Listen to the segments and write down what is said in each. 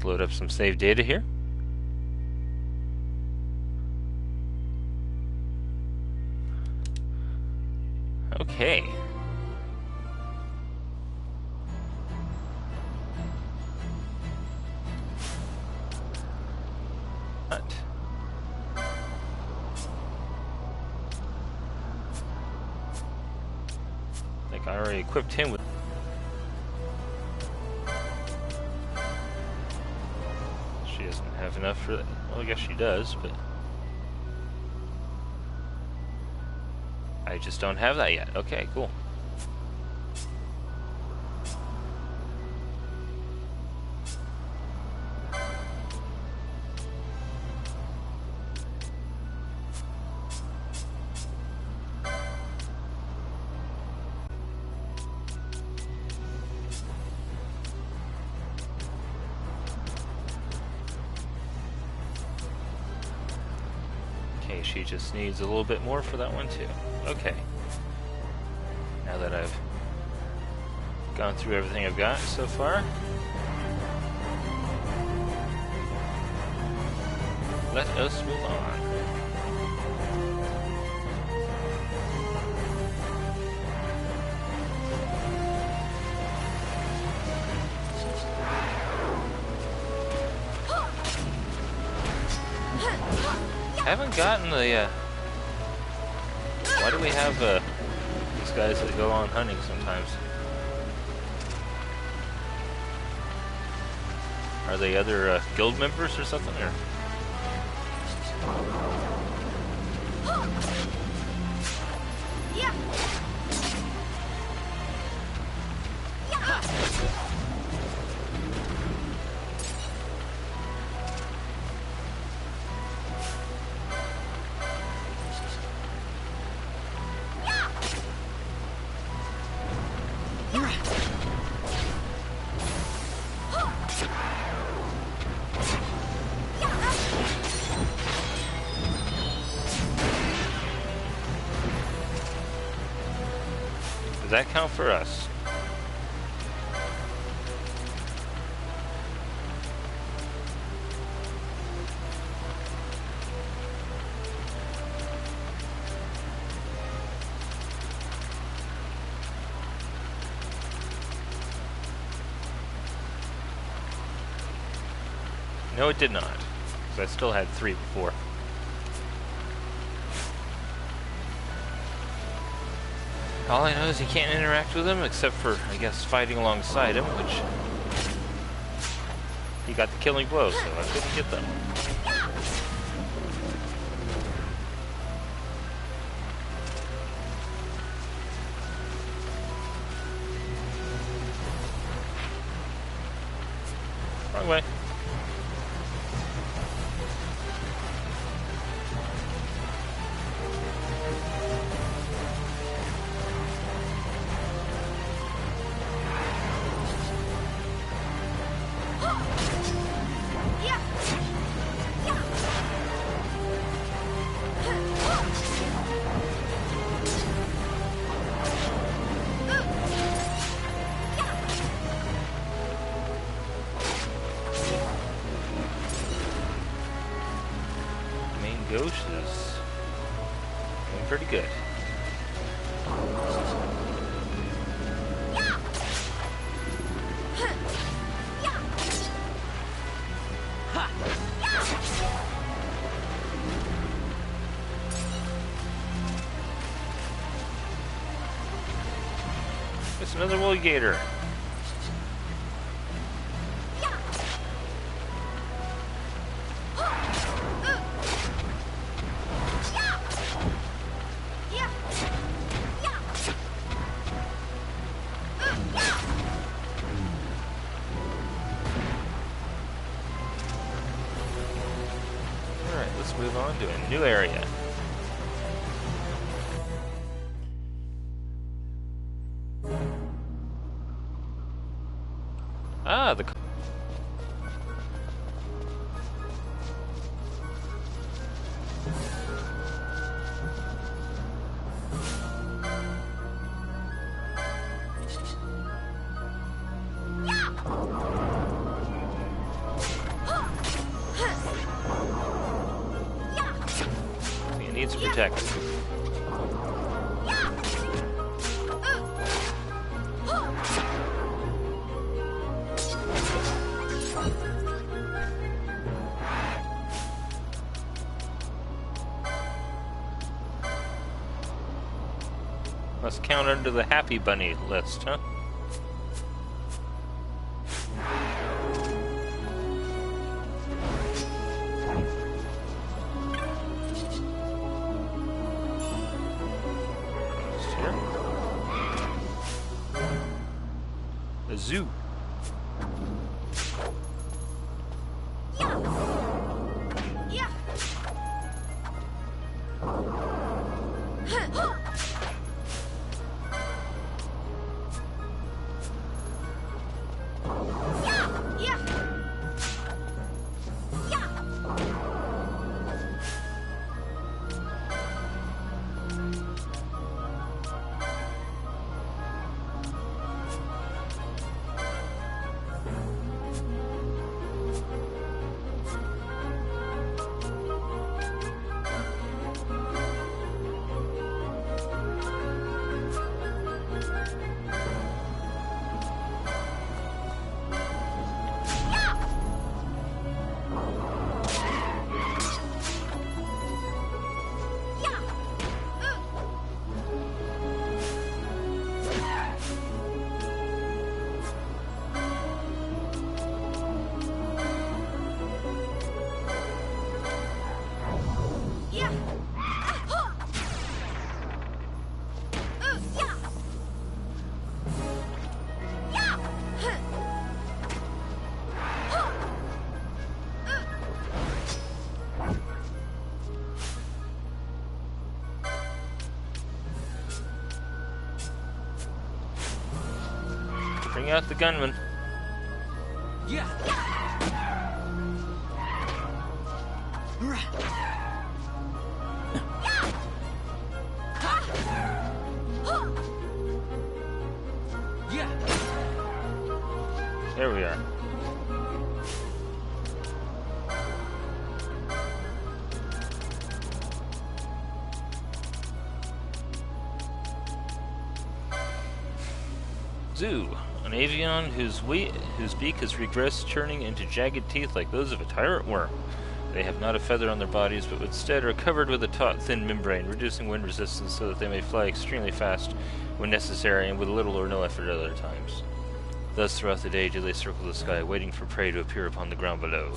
Let's load up some save data here. Okay. What? I think I already equipped him with. She doesn't have enough for that. Well, I guess she does, but I just don't have that yet. Okay, cool. Okay, she just needs a little bit more for that one too. Okay. Now that I've gone through everything I've got so far, let us move on. Haven't gotten the, why do we have, these guys that go on hunting sometimes? Are they other, guild members or something, or? Does that count for us? No, it did not, because I still had 3 before. All I know is you can't interact with him except for, I guess, fighting alongside him, which he got the killing blow, so I couldn't get that one. Wrong way. Ghost is doing pretty good. It's another woolly gator. Let's move on to a new area. Ah, the... attack. Must count under the Happy Bunny list, huh? A zoo. Bring out the gunman. Yeah. There we are. Zoo. An avian whose beak has regressed, turning into jagged teeth like those of a tyrant worm. They have not a feather on their bodies, but instead are covered with a taut, thin membrane, reducing wind resistance so that they may fly extremely fast when necessary and with little or no effort at other times. Thus, throughout the day do they circle the sky, waiting for prey to appear upon the ground below.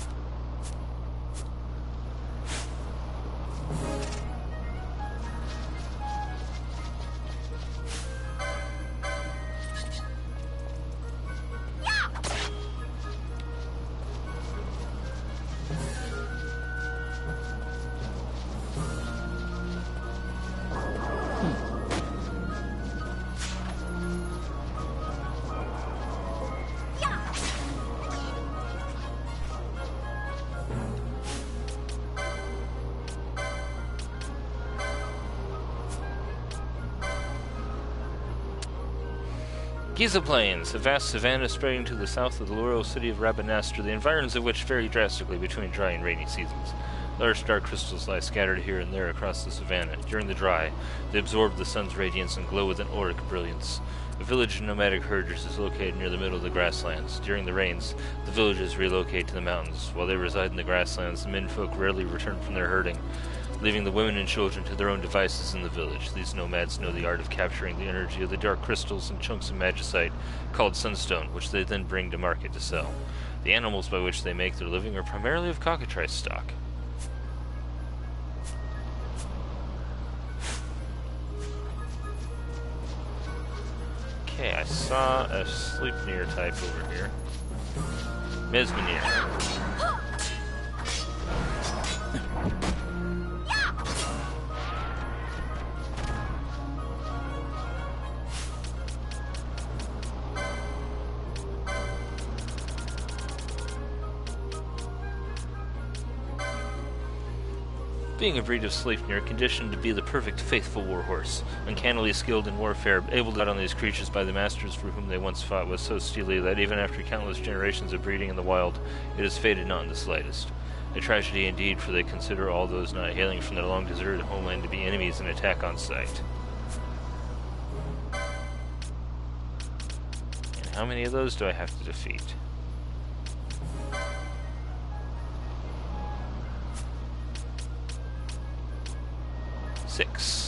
Giza Plains, a vast savanna spreading to the south of the royal city of Rabanastre, the environs of which vary drastically between dry and rainy seasons. Large dark crystals lie scattered here and there across the savanna. During the dry, they absorb the sun's radiance and glow with an auric brilliance. A village of nomadic herders is located near the middle of the grasslands. During the rains, the villagers relocate to the mountains. While they reside in the grasslands, the menfolk rarely return from their herding, leaving the women and children to their own devices in the village. These nomads know the art of capturing the energy of the dark crystals and chunks of magicite called sunstone, which they then bring to market to sell. The animals by which they make their living are primarily of cockatrice stock. Okay, I saw a Sleipnir type over here. Mesmenir. Being a breed of Sleipnir, conditioned to be the perfect faithful warhorse, uncannily skilled in warfare, able to guide on these creatures by the masters for whom they once fought, was so steely that even after countless generations of breeding in the wild, it has faded not in the slightest. A tragedy indeed, for they consider all those not hailing from their long deserted homeland to be enemies and attack on sight. And how many of those do I have to defeat? 6.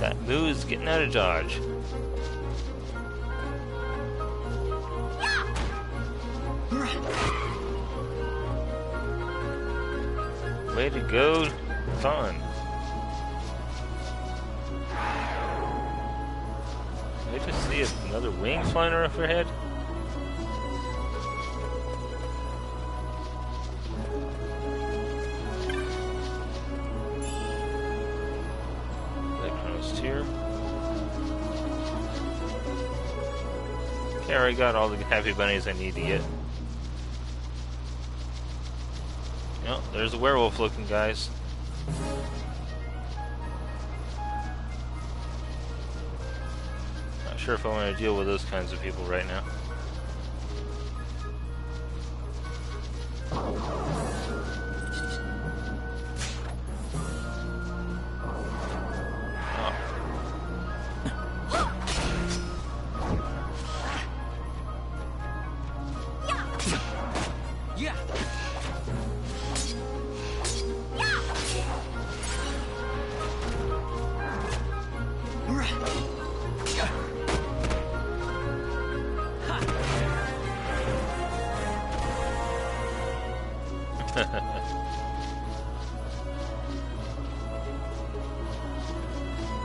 That Moo is getting out of dodge. Way to go, Thon. Did I just see another wing flying overhead? Here. Okay, I already got all the happy bunnies I need to get. Oh, there's a werewolf looking guys. Not sure if I want to deal with those kinds of people right now.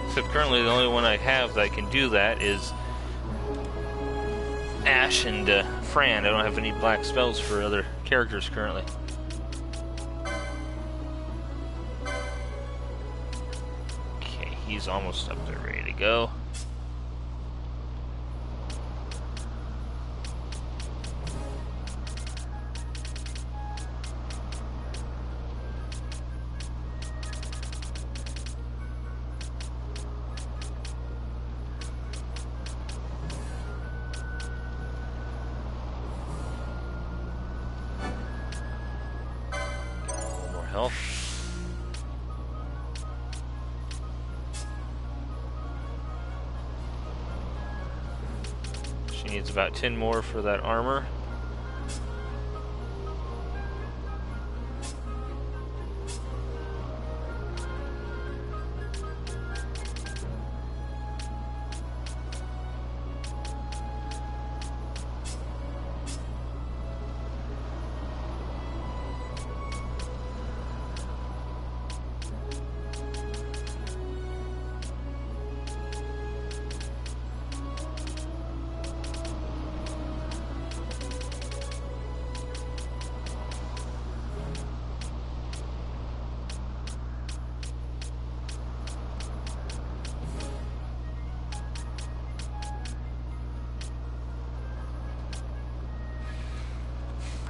Except currently the only one I have that can do that is Ash and Fran. I don't have any black spells for other characters currently. Okay, he's almost up there, ready to go. Health. She needs about 10 more for that armor.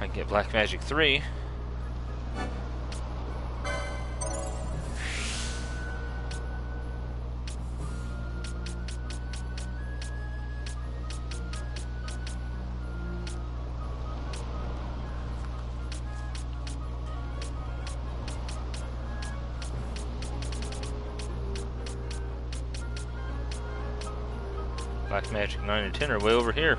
I can get Black Magic 3. Black Magic 9 and 10 are way over here.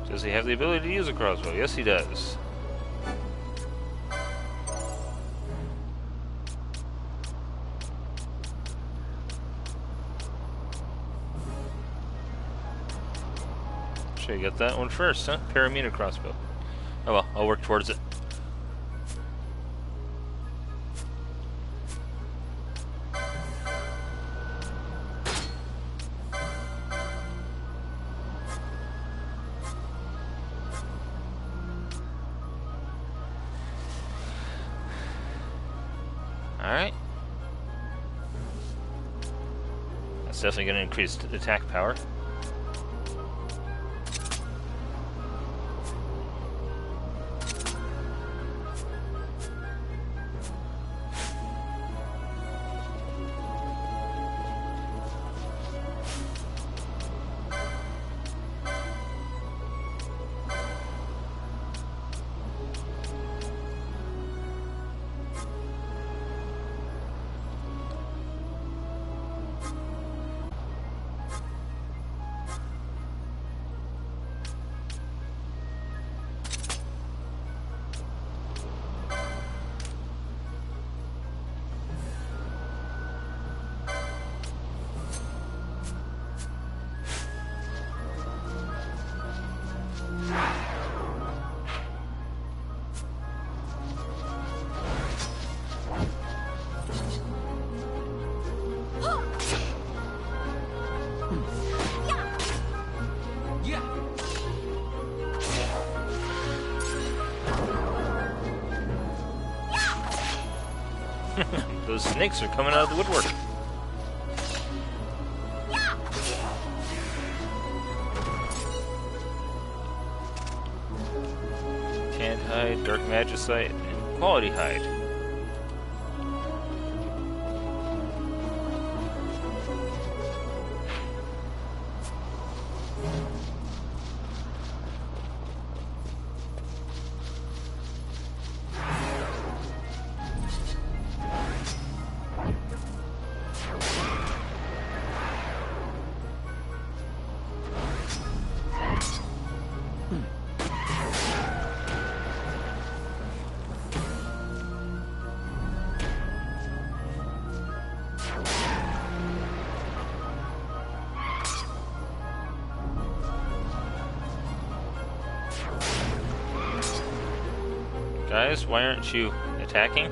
Does he have the ability to use a crossbow? Yes, he does. Should have got that one first, huh? Paramita crossbow. Oh well, I'll work towards it. Alright. That's definitely going to increase attack power. Yeah. Those snakes are coming out of the woodwork. Can't hide, dark magicite, and quality hide. Guys, why aren't you attacking?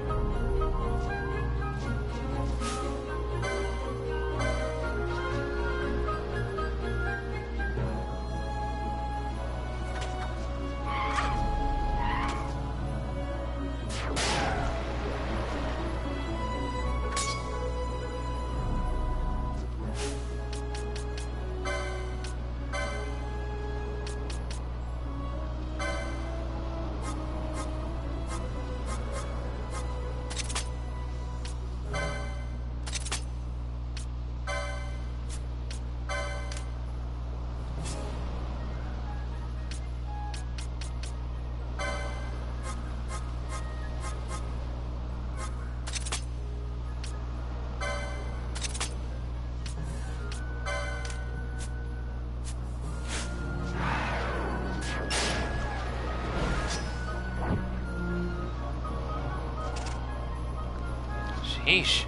Sheesh.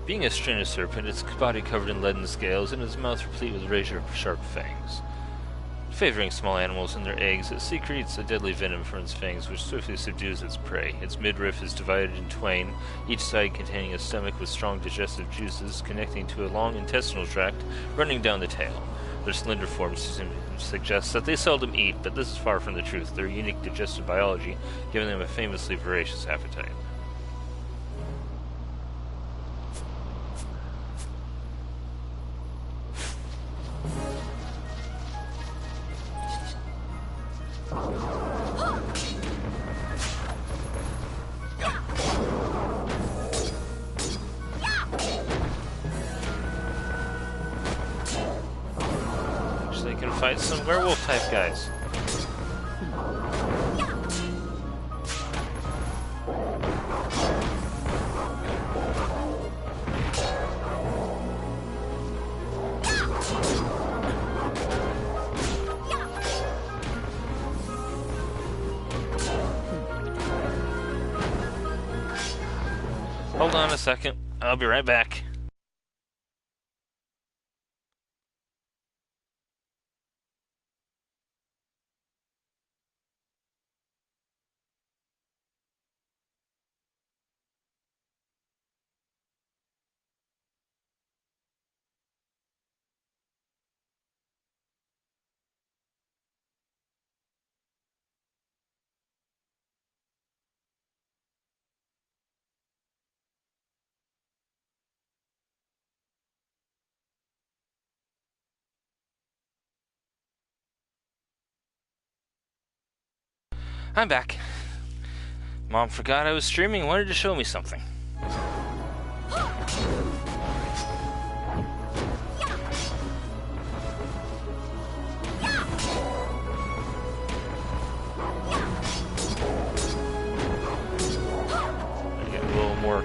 Being a stringed serpent, its body covered in leaden scales and its mouth replete with razor-sharp fangs. Favoring small animals and their eggs, it secretes a deadly venom from its fangs which swiftly subdues its prey. Its midriff is divided in twain, each side containing a stomach with strong digestive juices connecting to a long intestinal tract running down the tail. Their slender form suggests that they seldom eat, but this is far from the truth, their unique digestive biology giving them a famously voracious appetite. They can fight some werewolf type guys. Hold on a second. I'll be right back. I'm back. Mom forgot I was streaming and wanted to show me something. I get a little more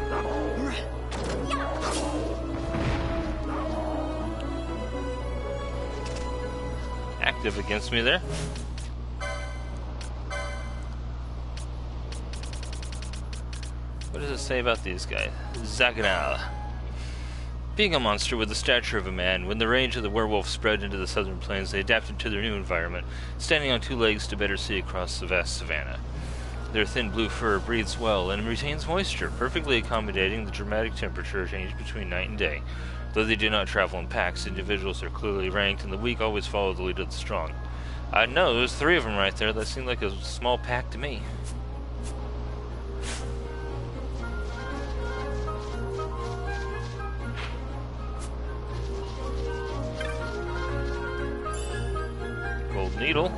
active against me there. What does it say about these guys? Zaganal. Being a monster with the stature of a man, when the range of the werewolf spread into the southern plains, they adapted to their new environment, standing on two legs to better see across the vast savanna. Their thin blue fur breathes well and retains moisture, perfectly accommodating the dramatic temperature change between night and day. Though they do not travel in packs, individuals are clearly ranked, and the weak always follow the lead of the strong. I know, there's 3 of them right there. That seemed like a small pack to me. Gold needle.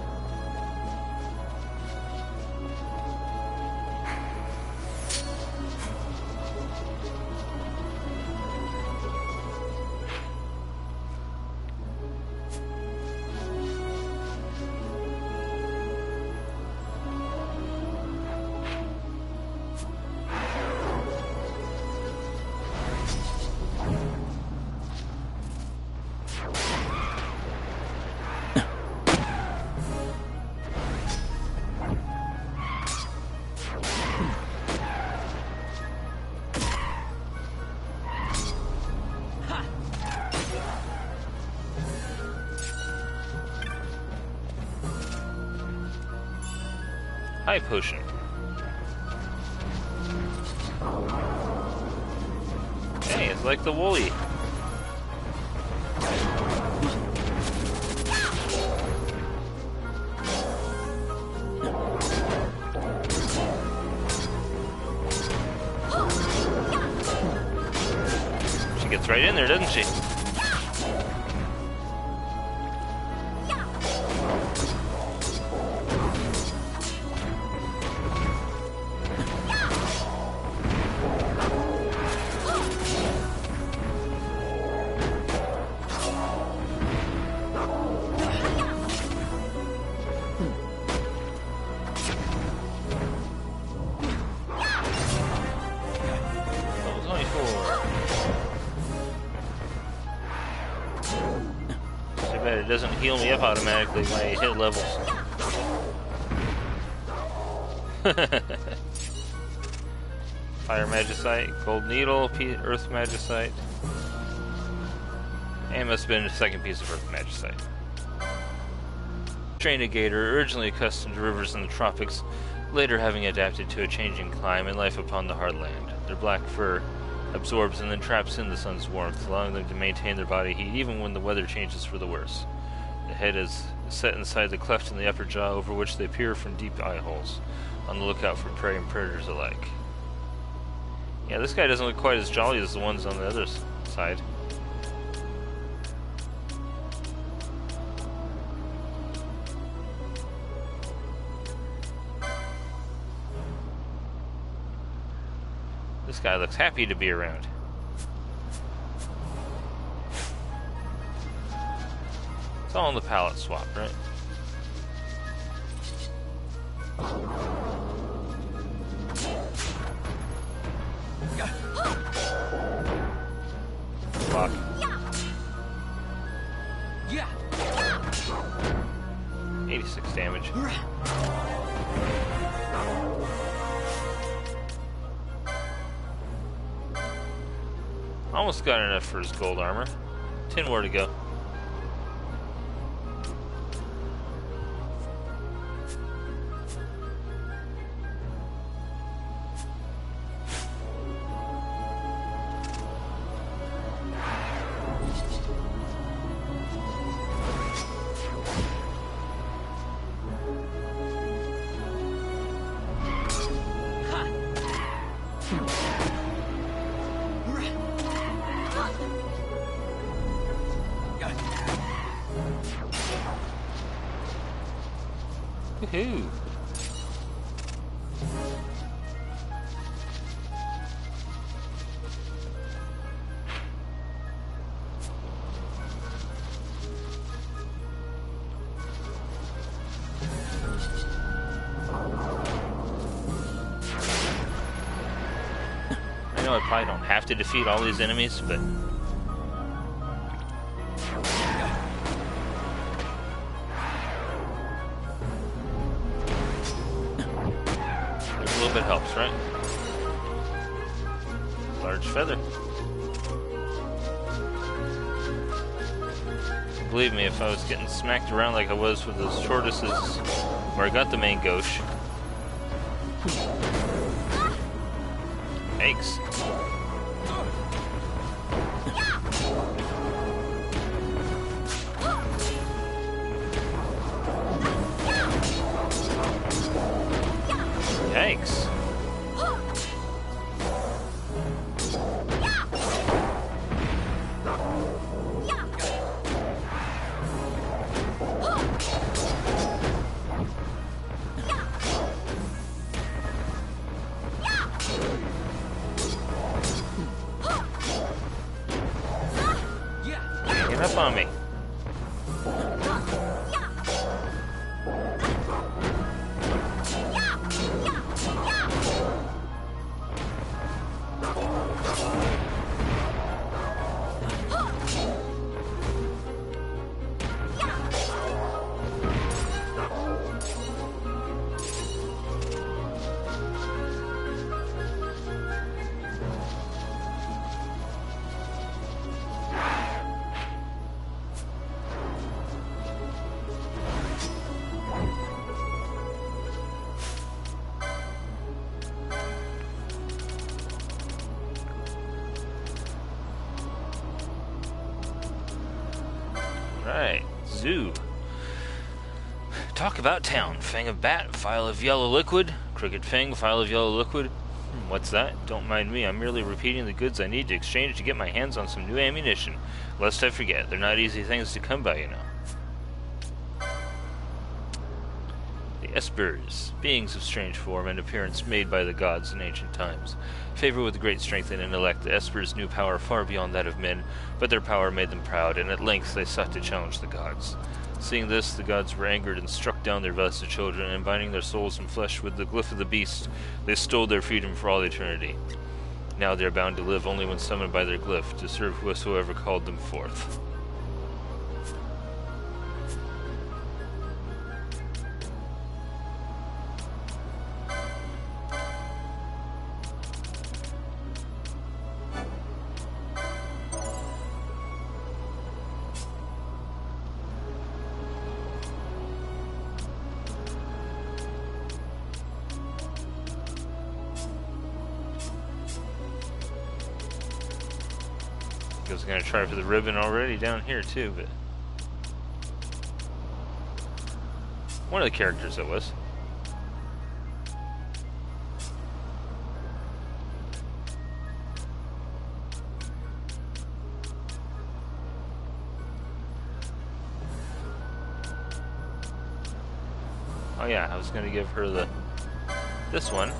High potion. Hey, it's like the woolly. She gets right in there, doesn't she? It doesn't heal me up automatically when I hit levels. Fire Magicite, Gold Needle, Earth Magicite. And must have been a second piece of Earth Magicite. Trained a gator, originally accustomed to rivers in the tropics, later having adapted to a changing climate and life upon the hard land. Their black fur absorbs and then traps in the sun's warmth, allowing them to maintain their body heat even when the weather changes for the worse. The head is set inside the cleft in the upper jaw, over which they peer from deep eye holes, on the lookout for prey and predators alike. Yeah, this guy doesn't look quite as jolly as the ones on the other side. This guy looks happy to be around. It's all in the palette swap, right? Block. Yeah. 86 damage. Almost got enough for his gold armor. 10 more to go. Woohoo! I know I probably don't have to defeat all these enemies, but a little bit helps, right? Large feather. Believe me, if I was getting smacked around like I was with those tortoises where I got the main gauche. Thanks. Yikes. Hanging up on me. Right, zoo. Talk about town. Fang of bat, vial of yellow liquid. Crooked fang, vial of yellow liquid. What's that? Don't mind me. I'm merely repeating the goods I need to exchange to get my hands on some new ammunition. Lest I forget, they're not easy things to come by, you know. The Espers, beings of strange form and appearance made by the gods in ancient times. Favored with great strength and intellect, the Espers knew power far beyond that of men, but their power made them proud, and at length they sought to challenge the gods. Seeing this, the gods were angered and struck down their vested children, and binding their souls and flesh with the glyph of the beast, they stole their freedom for all eternity. Now they are bound to live only when summoned by their glyph, to serve whosoever called them forth. I was gonna try for the ribbon already down here too, but one of the characters it was. Oh yeah, I was gonna give her this one.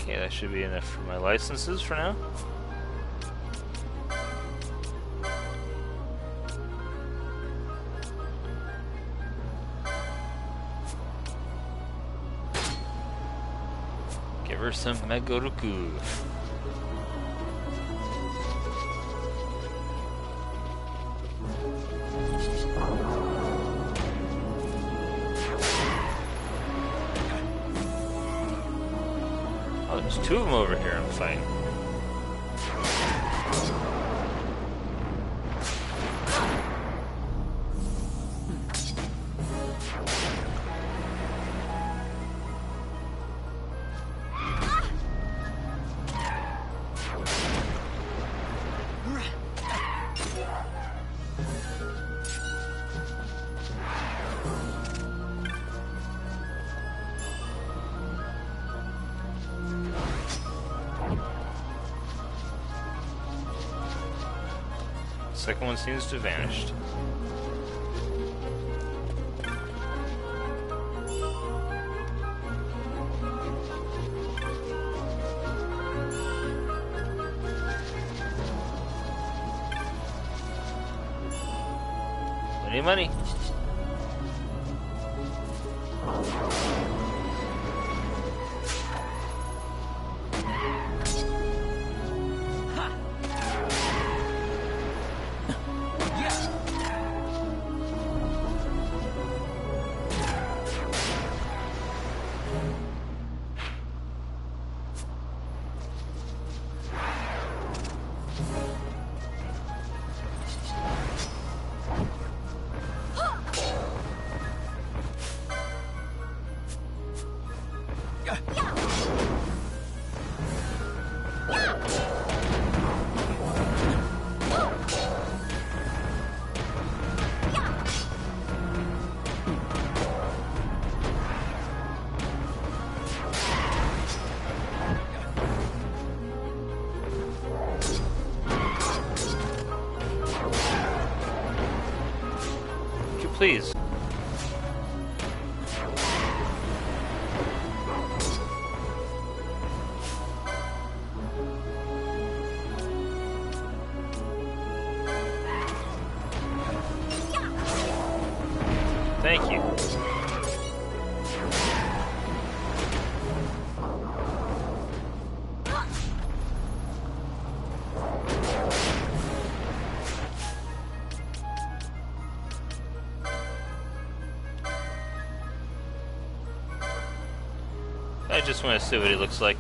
Okay, that should be enough for my licenses for now. Give her some Megoruku. Oh, there's two of them over here I'm fighting. Second one seems to have vanished. Any money? Please. Thank you. I just want to see what he looks like.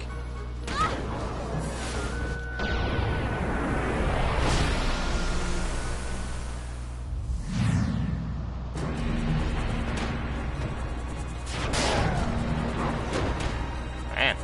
Man.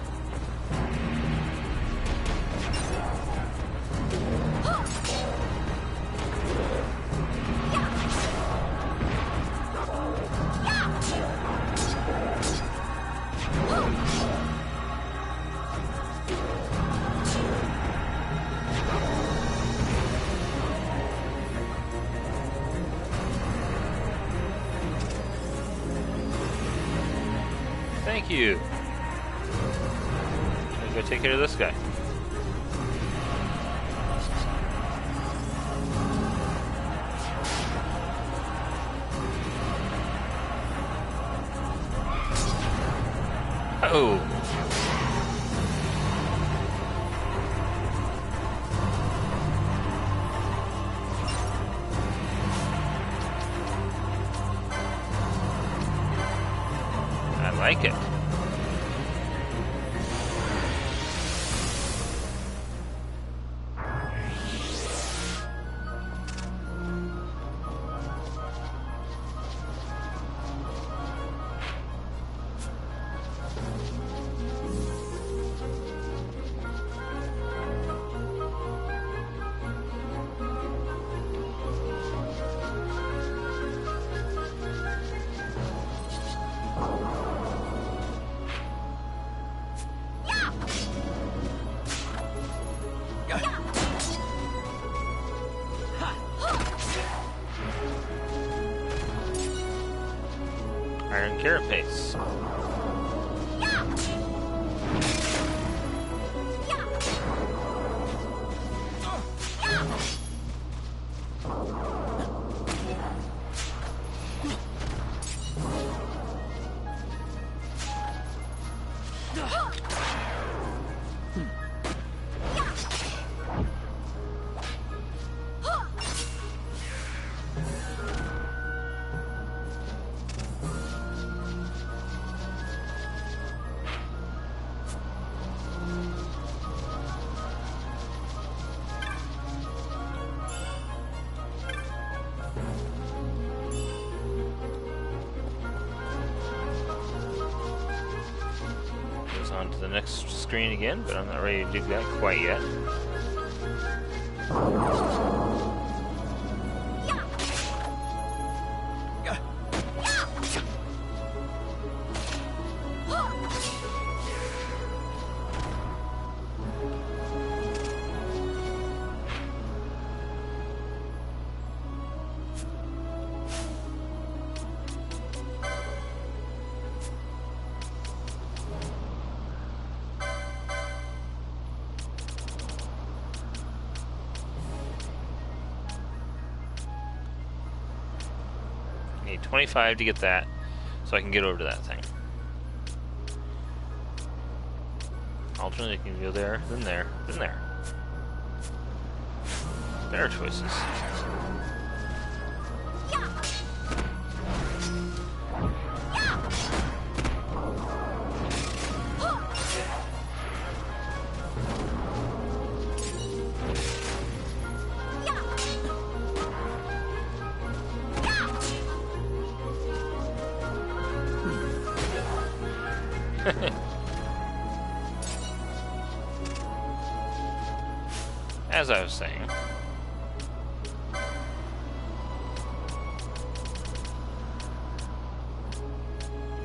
Thank you. Let's go take care of this guy. Oh. I like it. Iron Carapace. the next screen again, but I'm not ready to do that quite yet. I need 25 to get that, so I can get over to that thing. Alternately, you can go there, then there, then there. Better choices. As I was saying,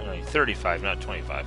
I need 35, not 25.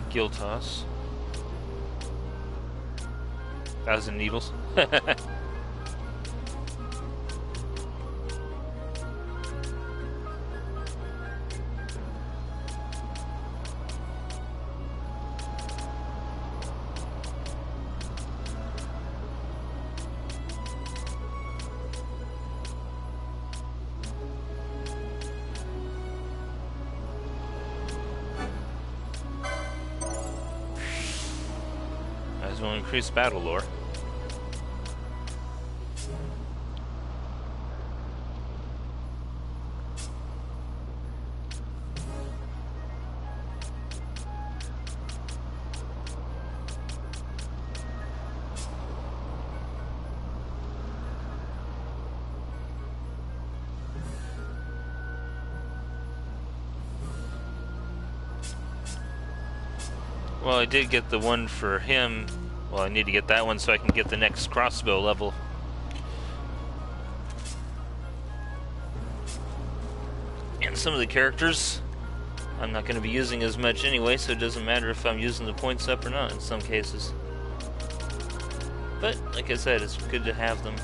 Gill toss. 1,000 needles. Will increase battle lore. Well, I did get the one for him. Well, I need to get that one so I can get the next crossbow level. And some of the characters I'm not going to be using as much anyway, so it doesn't matter if I'm using the points up or not in some cases. But, like I said, it's good to have them.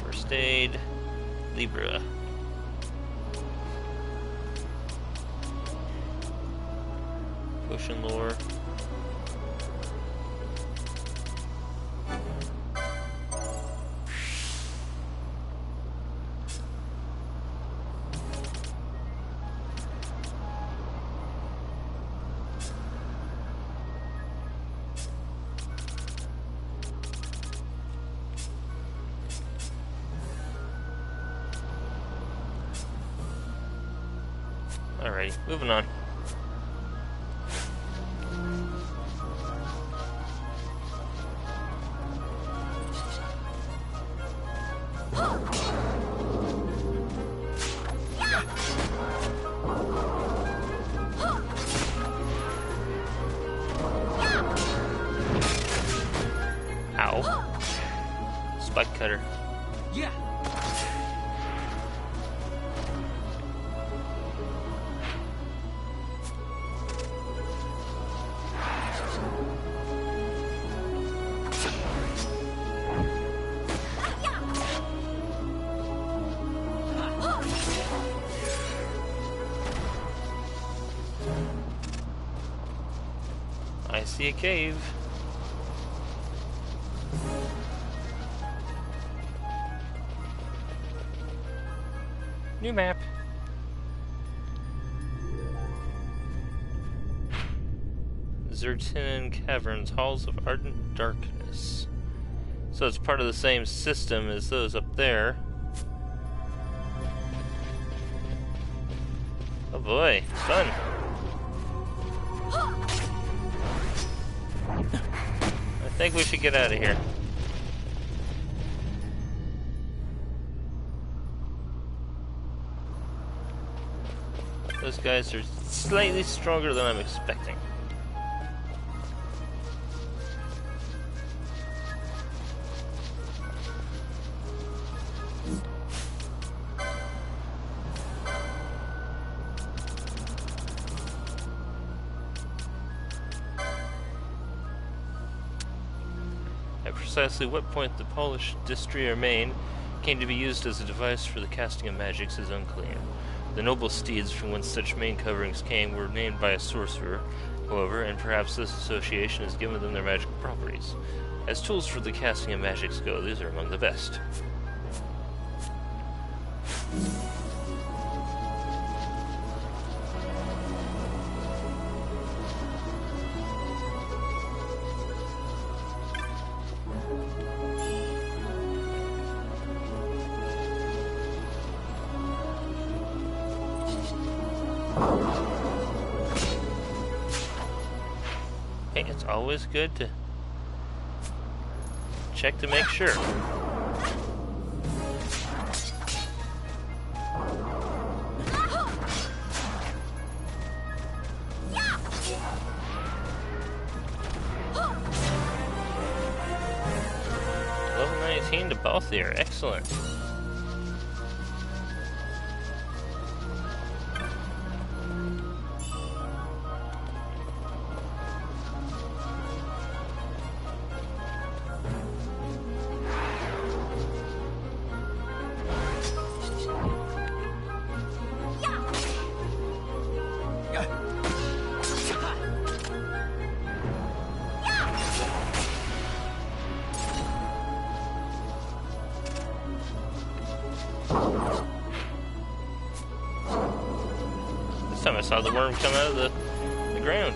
First aid, Libra. Potion lore. Alright, moving on. Ow. Spike cutter. Yeah. I see a cave. New map. XII Caverns, Halls of Ardent Darkness. So it's part of the same system as those up there. Oh boy, fun. I think we should get out of here. Those guys are slightly stronger than I'm expecting. At precisely what point the polished distri or mane came to be used as a device for the casting of magics is unclear. The noble steeds from whence such mane coverings came were named by a sorcerer, however, and perhaps this association has given them their magical properties. As tools for the casting of magics go, these are among the best. Hey, it's always good to check to make sure. Level 19 to Balthier, excellent. This time I saw the worm come out of the ground.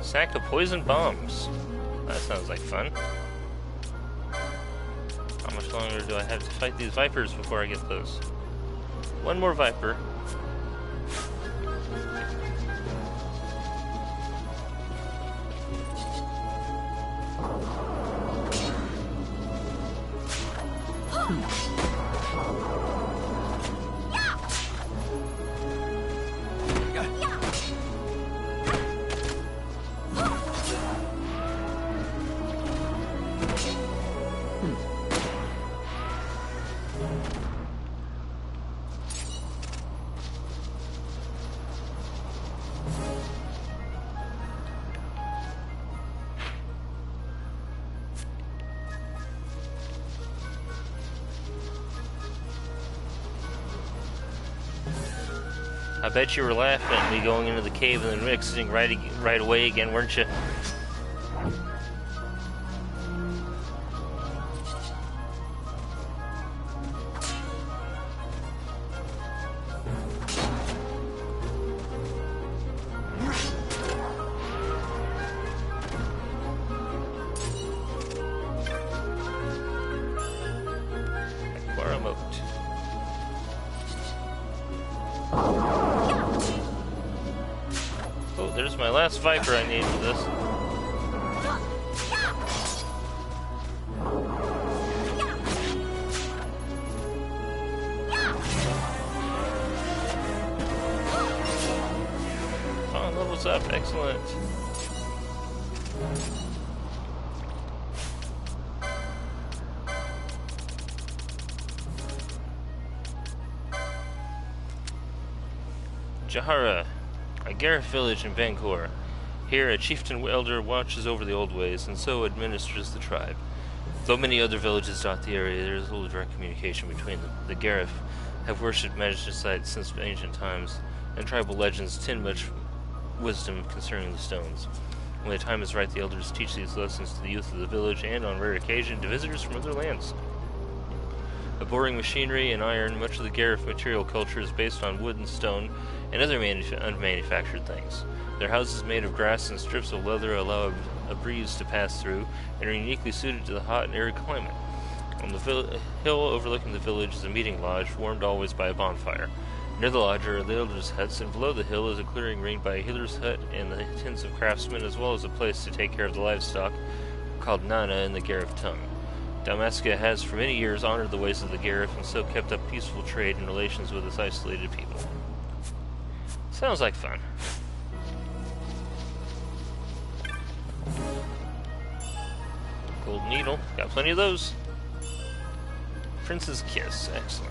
Sack of poison bombs. That sounds like fun. How much longer do I have to fight these vipers before I get those? One more viper. I bet you were laughing at me going into the cave and then exiting right away again, weren't you? Oh, there's my last viper I need for this. levels up. Excellent. Jahara, a Gareth village in Bangor. Here, a chieftain elder watches over the old ways, and so administers the tribe. Though many other villages dot the area, there is little direct communication between them. The Gareth have worshipped magic sites since ancient times, and tribal legends tend much wisdom concerning the stones. When the time is right, the elders teach these lessons to the youth of the village, and on rare occasion to visitors from other lands. Abhorring machinery and iron, much of the Gareth material culture is based on wood and stone and other unmanufactured things. Their houses made of grass and strips of leather allow a breeze to pass through and are uniquely suited to the hot and arid climate. On the hill overlooking the village is a meeting lodge, warmed always by a bonfire. Near the lodge are the elders' huts, and below the hill is a clearing ringed by a healer's hut and the tents of craftsmen, as well as a place to take care of the livestock, called Nana in the Gareth tongue. Dalmasca has for many years honored the ways of the Gareth and so kept up peaceful trade and relations with its isolated people. Sounds like fun. Gold needle, got plenty of those. Prince's Kiss, excellent.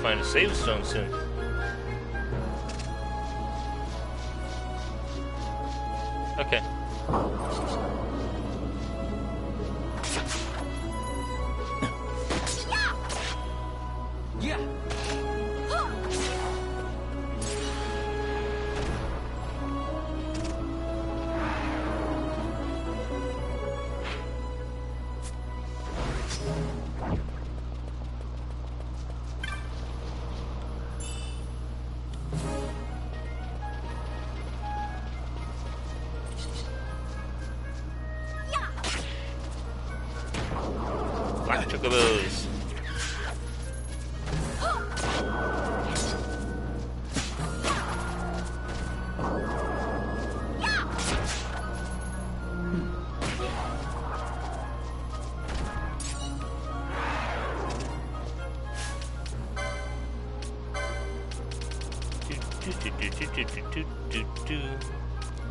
Find a save stone soon. Okay. Yeah. Black chocobos.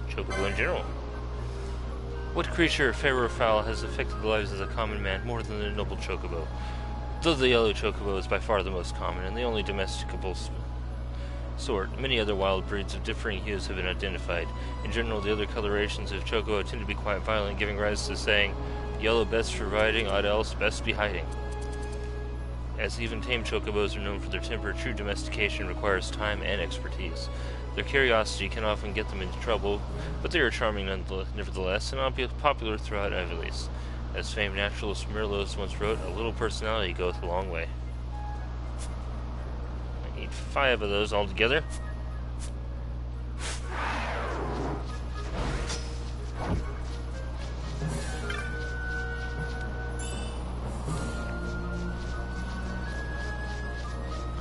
Chocobo in general. What creature, fair or foul, has affected the lives of the common man more than the noble chocobo? Though the yellow chocobo is by far the most common and the only domesticable sort, many other wild breeds of differing hues have been identified. In general, the other colorations of chocobo tend to be quite violent, giving rise to the saying, "Yellow best for riding, odd else best be hiding." As even tame chocobos are known for their temper, true domestication requires time and expertise. Their curiosity can often get them into trouble, but they are charming nevertheless, and popular throughout Evelis. As famed naturalist Merlos once wrote, "A little personality goeth a long way." I need 5 of those altogether.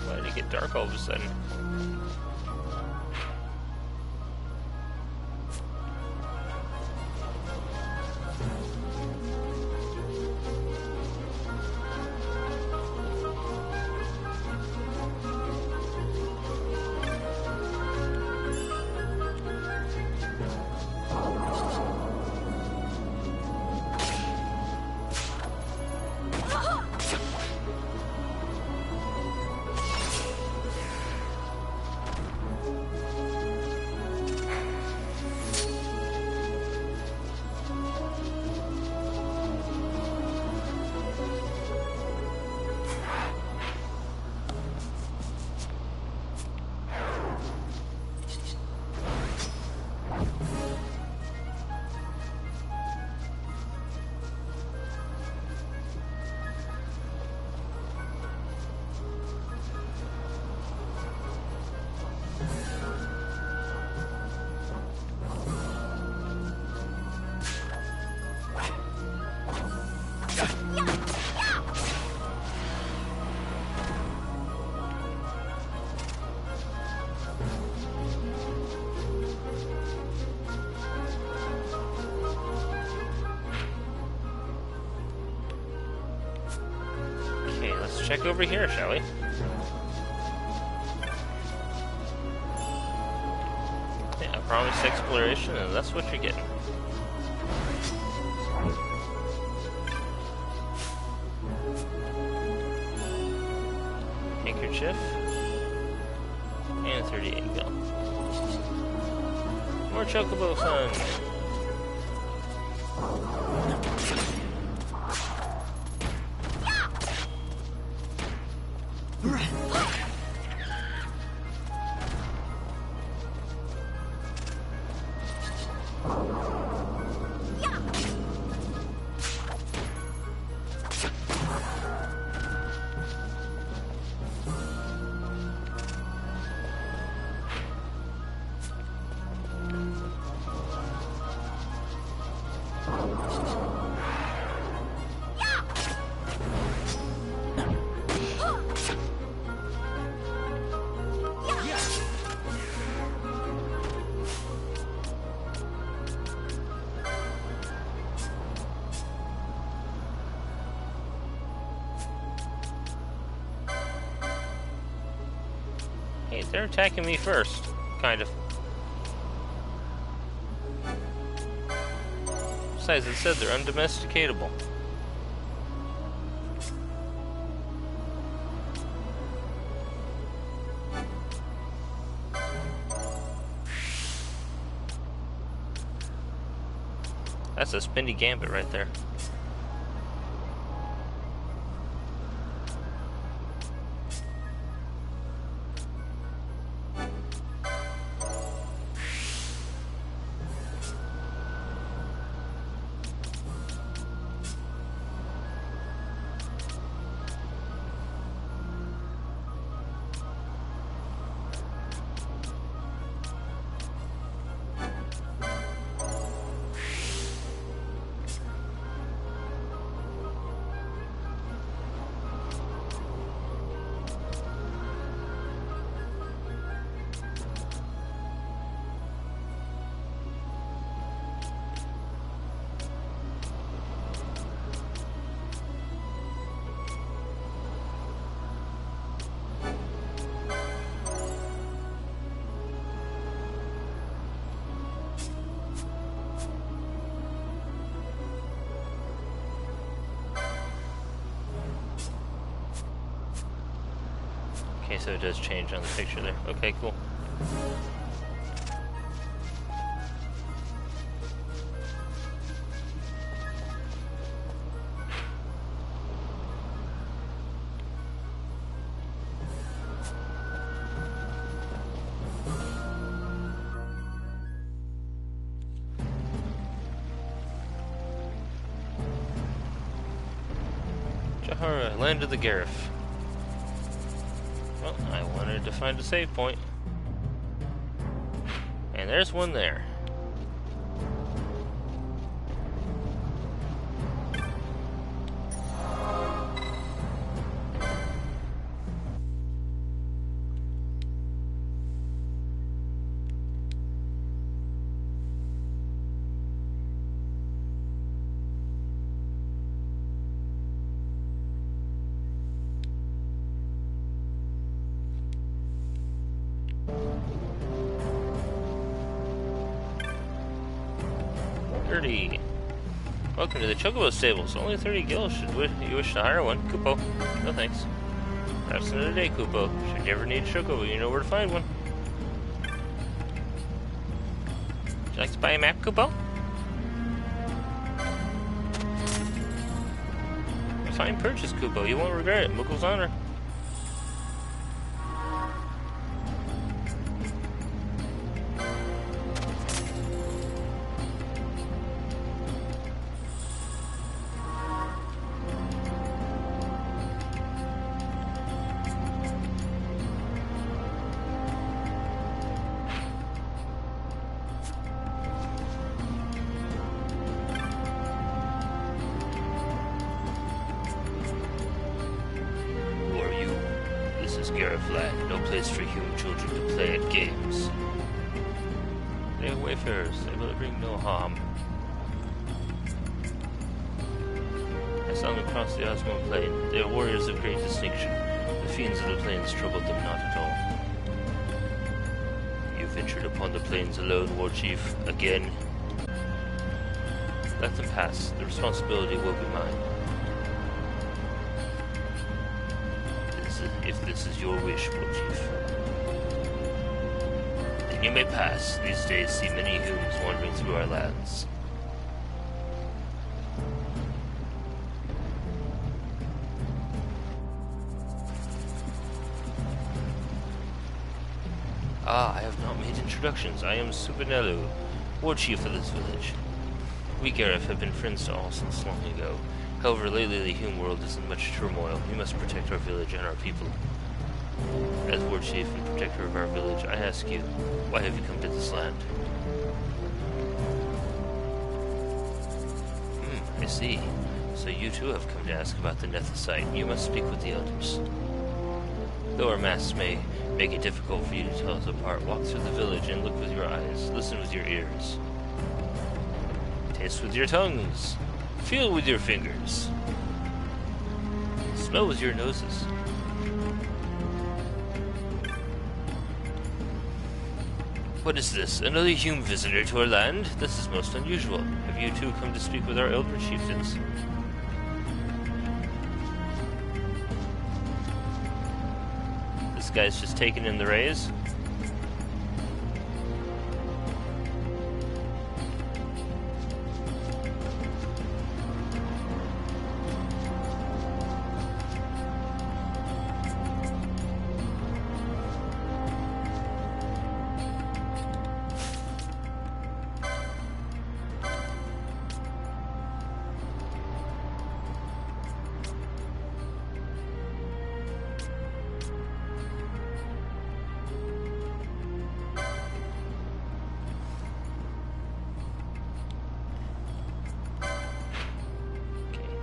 Why did it get dark all of a sudden? check over here, shall we? Yeah, I promised exploration, and that's what you're getting. Handkerchief. And 38 gil. More chocobo fun. Hey, they're attacking me first. Kind of. Besides, it said they're undomesticatable. That's a spinny gambit right there. Okay, so it does change on the picture there. Okay, cool. Jahara, land of the Garif. Well, I wanted to find a save point. And there's one there. Welcome to the Chocobo Stables. Only 30 gil should you wish to hire one. Kupo. No thanks. Perhaps another day, Kupo. Should you ever need a Chocobo, you know where to find one. Would you like to buy a map, Kupo? A fine purchase, Kupo. You won't regret it. Muggle's honor. No place for human children to play at games. They are wayfarers, able to bring no harm. I saw them across the Osmo plain. They are warriors of great distinction. The fiends of the plains troubled them not at all. You ventured upon the plains alone, war chief, again. Let them pass. The responsibility will be mine. If this is your wish, war chief. Then you may pass. These days see many humans wandering through our lands. I have not made introductions. I am Supinello, war chief of this village. We Gareth have been friends to all since long ago. However, lately the human world is in much turmoil. We must protect our village and our people. As war chief and protector of our village, I ask you, why have you come to this land? I see. So you too have come to ask about the Nethicite. You must speak with the elders. Though our masks may make it difficult for you to tell us apart, walk through the village and look with your eyes, listen with your ears. Taste with your tongues. Feel with your fingers. Smell with your noses. What is this? Another human visitor to our land? This is most unusual. Have you two come to speak with our elder chieftains? This guy's just taking in the rays.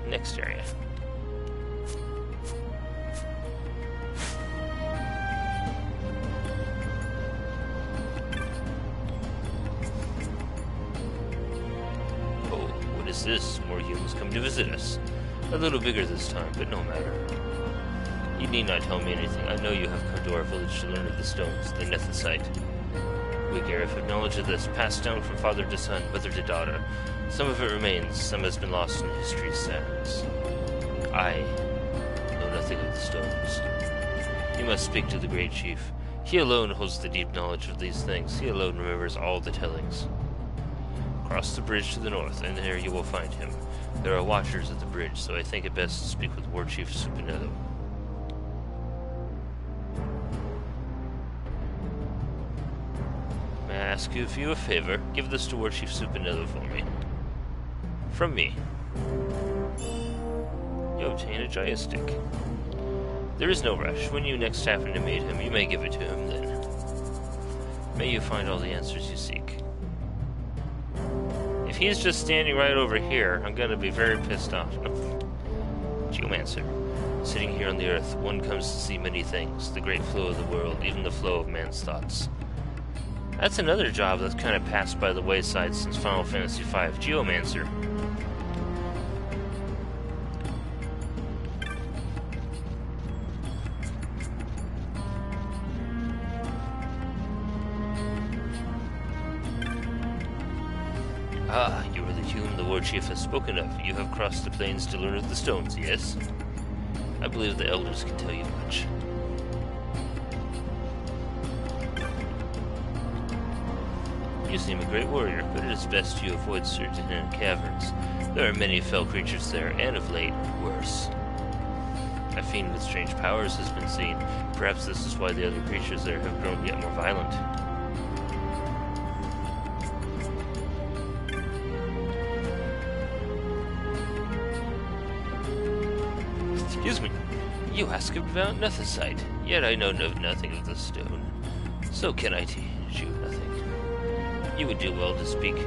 Next area. Oh, what is this? More humans come to visit us. A little bigger this time, but no matter. You need not tell me anything. I know you have come to our village to learn of the stones, the Nethicite. We Gareth have knowledge of this, passed down from father to son, mother to daughter. Some of it remains, some has been lost in history's sands. I know nothing of the stones. You must speak to the great chief. He alone holds the deep knowledge of these things. He alone remembers all the tellings. Cross the bridge to the north, and there you will find him. There are watchers at the bridge, so I think it best to speak with War Chief Supinello. May I ask you a favor? Give this to War Chief Supinello for me. From me. You obtain a Jaya stick. There is no rush. When you next happen to meet him, you may give it to him then. May you find all the answers you seek. If he's just standing right over here, I'm gonna be very pissed off. Geomancer. Sitting here on the earth, one comes to see many things. The great flow of the world, even the flow of man's thoughts. That's another job that's kind of passed by the wayside since Final Fantasy V. Geomancer. Ah, you are the human the War Chief has spoken of. You have crossed the plains to learn of the stones, yes? I believe the elders can tell you much. You seem a great warrior, but it is best you avoid certain hidden caverns. There are many fell creatures there, and of late, worse. A fiend with strange powers has been seen. Perhaps this is why the other creatures there have grown yet more violent. Excuse me. You ask about Nethicite, yet I know nothing of the stone. So can I teach you nothing? You would do well to speak to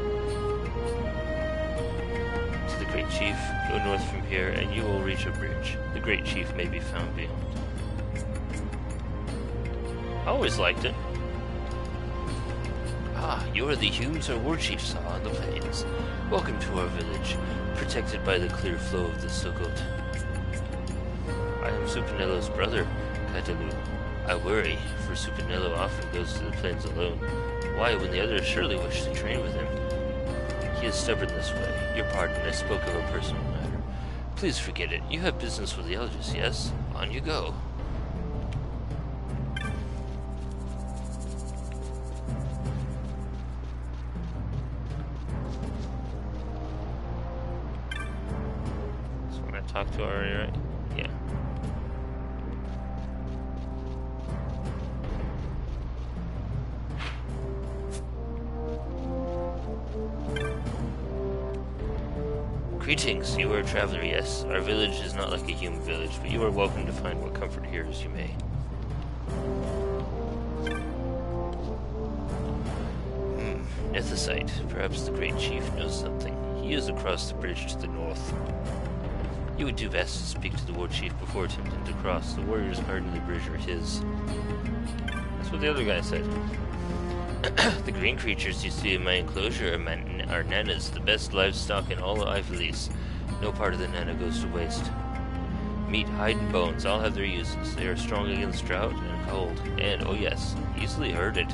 the Great Chief. Go north from here, and you will reach a bridge. The Great Chief may be found beyond. I always liked it. Ah, you are the Humes our war chief saw on the plains. Welcome to our village, protected by the clear flow of the Sokot. I am Supinello's brother, Katalu. I worry, for Supinello often goes to the plains alone. Why, when the others surely wish to train with him? He is stubborn this way. Your pardon, I spoke of a personal matter. Please forget it. You have business with the elders, yes? On you go. So I'm gonna talk to her already, right? Yeah. Greetings, you are a traveler, yes. Our village is not like a human village, but you are welcome to find what comfort here as you may. Nethicite. Perhaps the great chief knows something. He is across the bridge to the north. You would do best to speak to the war chief before attempting to cross. The warriors guarding the bridge are his. That's what the other guy said. The green creatures you see in my enclosure are nanas, the best livestock in all of Ivolis. No part of the nana goes to waste. Meat, hide, and bones all have their uses. They are strong against drought and cold, and, oh yes, easily herded.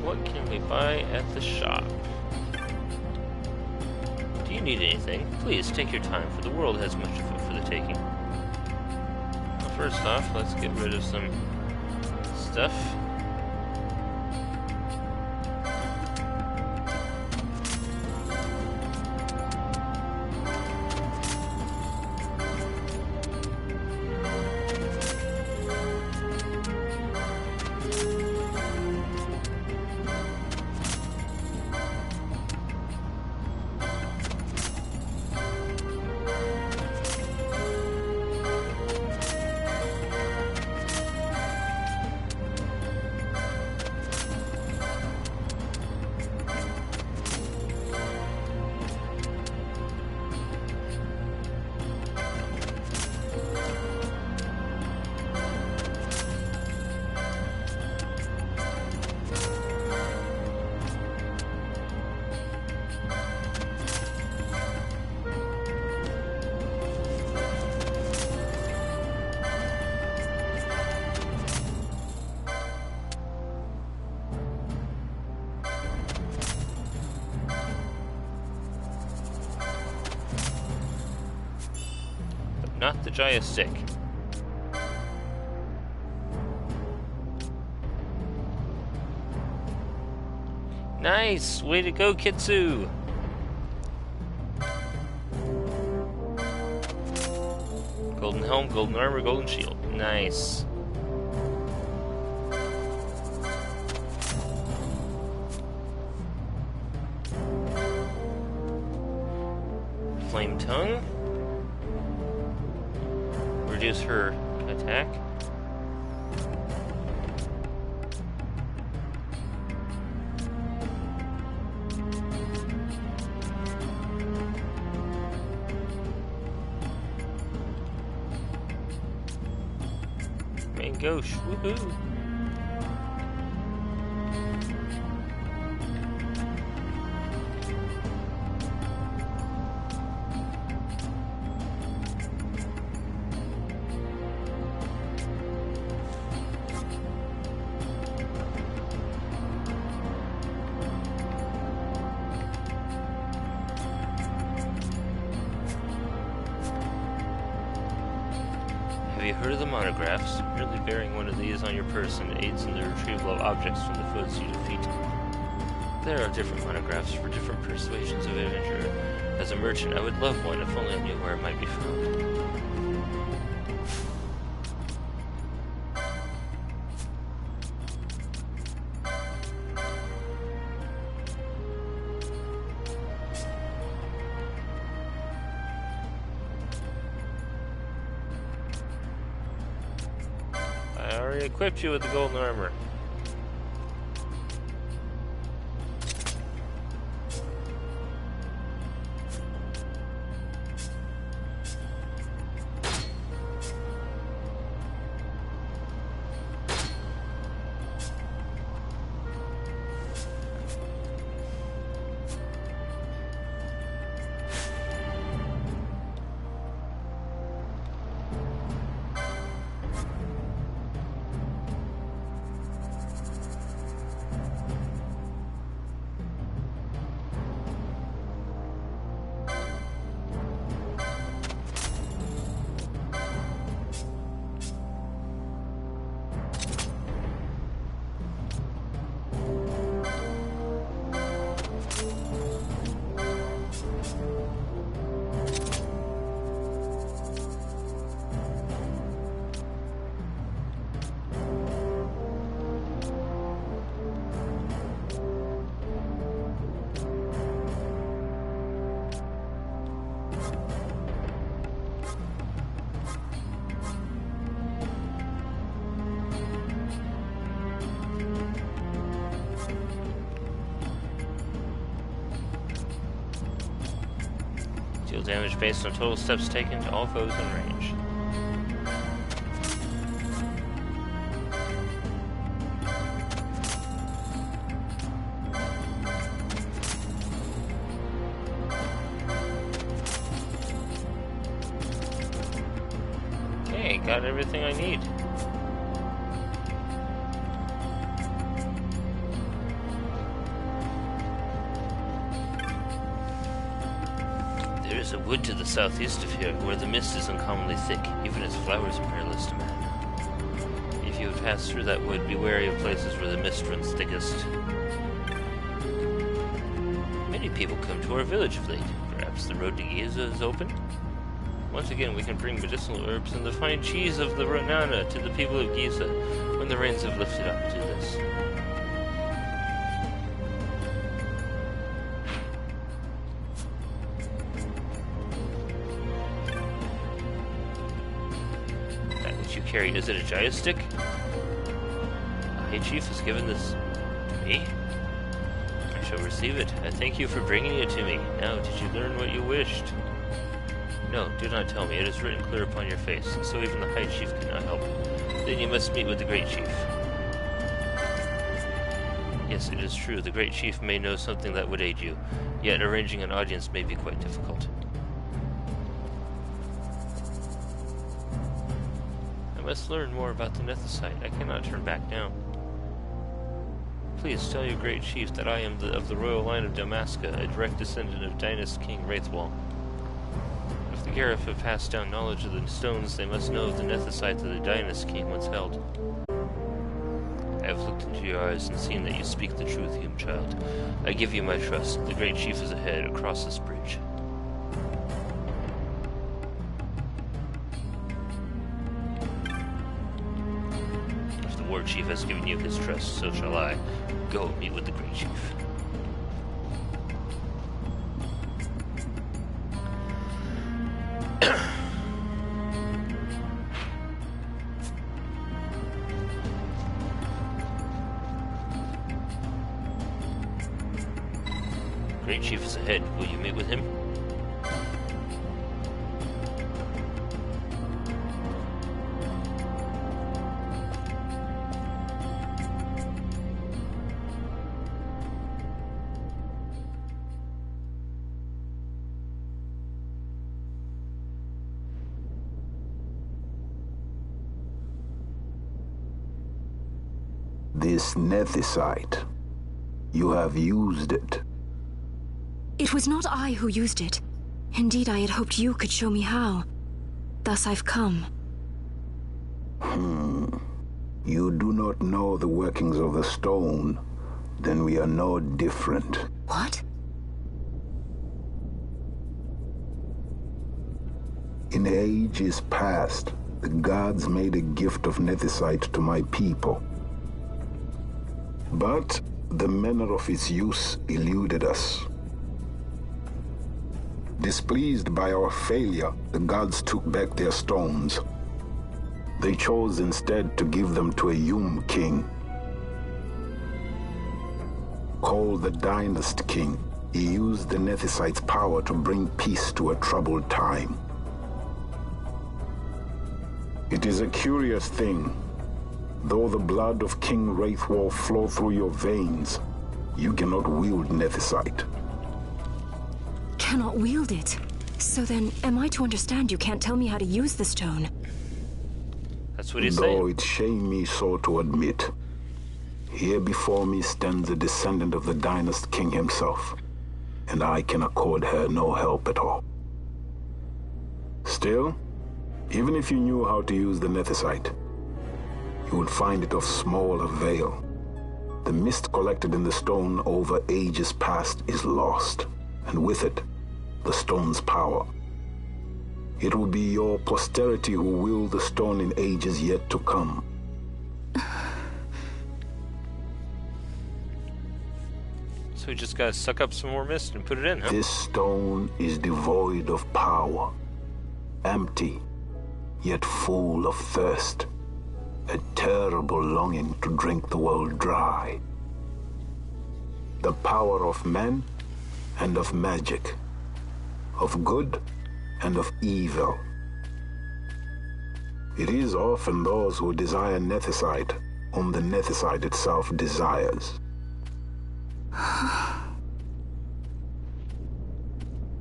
What can we buy at the shop? Do you need anything? Please, take your time, for the world has much of it for the taking. First off, let's get rid of some stuff. Not the Jaya stick. Nice! Way to go, Kitsu! Golden helm, golden armor, golden shield. Nice. Flame tongue. Reduce her attack. Main gauche, woohoo! Have you heard of the monographs? Merely bearing one of these on your person aids in the retrieval of objects from the foes you defeat. There are different monographs for different persuasions of adventure. As a merchant, I would love one if only I knew where it might be found. I already equipped you with the golden armor. Deal damage based on total steps taken to all foes in range. Okay, got everything I need. There is a wood to the southeast of here, where the mist is uncommonly thick, even its flowers are perilous to man. If you have passed through that wood, be wary of places where the mist runs thickest. Many people come to our village of late. Perhaps the road to Giza is open? Once again, we can bring medicinal herbs and the fine cheese of the Renana to the people of Giza when the rains have lifted up to this. You carry, is it a Jaya stick? The High Chief has given this to me. I shall receive it. I thank you for bringing it to me. Now, did you learn what you wished? No, do not tell me. It is written clear upon your face, so even the High Chief cannot help. Then you must meet with the Great Chief. Yes, it is true. The Great Chief may know something that would aid you, yet arranging an audience may be quite difficult. I must learn more about the Nethicite. I cannot turn back now. Please tell your great chief that I am of the royal line of Damaska, a direct descendant of Dynast King Wraithwall. If the Garif have passed down knowledge of the stones, they must know of the Nethicite that the Dynast King once held. I have looked into your eyes and seen that you speak the truth, human child. I give you my trust. The great chief is ahead, across this bridge. War Chief has given you his trust, so shall I. Go meet with the Great Chief. Great Chief is ahead. Will you meet with him? This Nethicite, you have used it. It was not I who used it. Indeed, I had hoped you could show me how. Thus I've come. You do not know the workings of the stone, then we are no different. What? In ages past, the gods made a gift of Nethicite to my people. But the manner of its use eluded us. Displeased by our failure, the gods took back their stones. They chose instead to give them to a Yum king. Called the Dynast King, he used the Nethicite's power to bring peace to a troubled time. It is a curious thing. Though the blood of King Wraithwall flow through your veins, you cannot wield Nethicite. Cannot wield it? So then, am I to understand you can't tell me how to use the stone? That's what he's saying. Though it shame me so to admit, here before me stands a descendant of the Dynast King himself, and I can accord her no help at all. Still, even if you knew how to use the Nethicite, you would find it of small avail. The mist collected in the stone over ages past is lost, and with it, the stone's power. It will be your posterity who wield the stone in ages yet to come. So we just gotta suck up some more mist and put it in, huh? This stone is devoid of power, empty, yet full of thirst. A terrible longing to drink the world dry. The power of men and of magic. of good and of evil. It is often those who desire Nethicite whom the Nethicite itself desires. I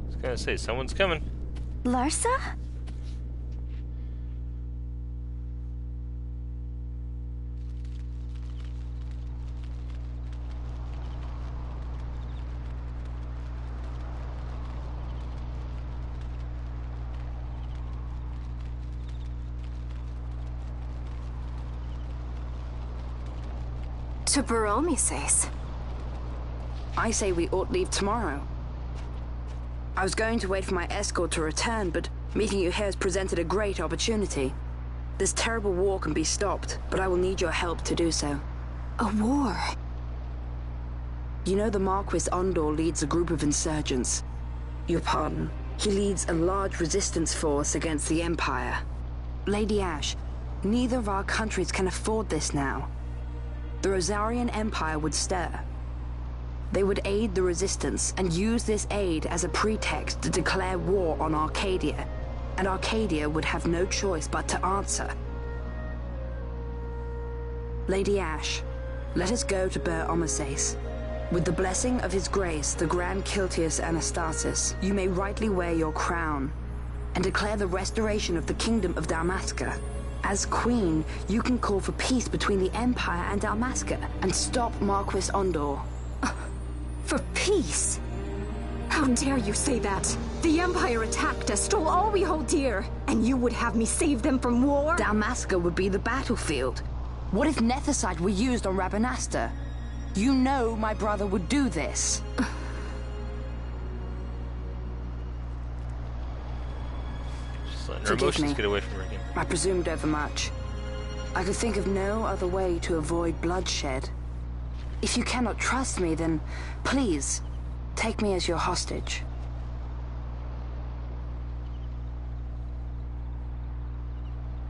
was gonna say, someone's coming. Larsa? To Baromi says. I say we ought leave tomorrow. I was going to wait for my escort to return, but meeting you here has presented a great opportunity. This terrible war can be stopped, but I will need your help to do so. A war? You know the Marquis Ondor leads a group of insurgents. Your pardon. He leads a large resistance force against the Empire. Lady Ash, neither of our countries can afford this now. The Rosarian Empire would stir. They would aid the resistance and use this aid as a pretext to declare war on Arcadia, and Arcadia would have no choice but to answer. Lady Ash, let us go to Ber Omases. With the blessing of His Grace, the Grand Kiltius Anastasis, you may rightly wear your crown and declare the restoration of the Kingdom of Dalmasca. As Queen, you can call for peace between the Empire and Dalmasca and stop Marquis Ondor. For peace? How dare you say that? The Empire attacked us, stole all we hold dear, and you would have me save them from war? Dalmasca would be the battlefield. What if Nethicite were used on Rabanastre? You know my brother would do this. Just letting her Forgive emotions me. get away from her again. I presumed overmuch. I could think of no other way to avoid bloodshed. If you cannot trust me, then please, take me as your hostage.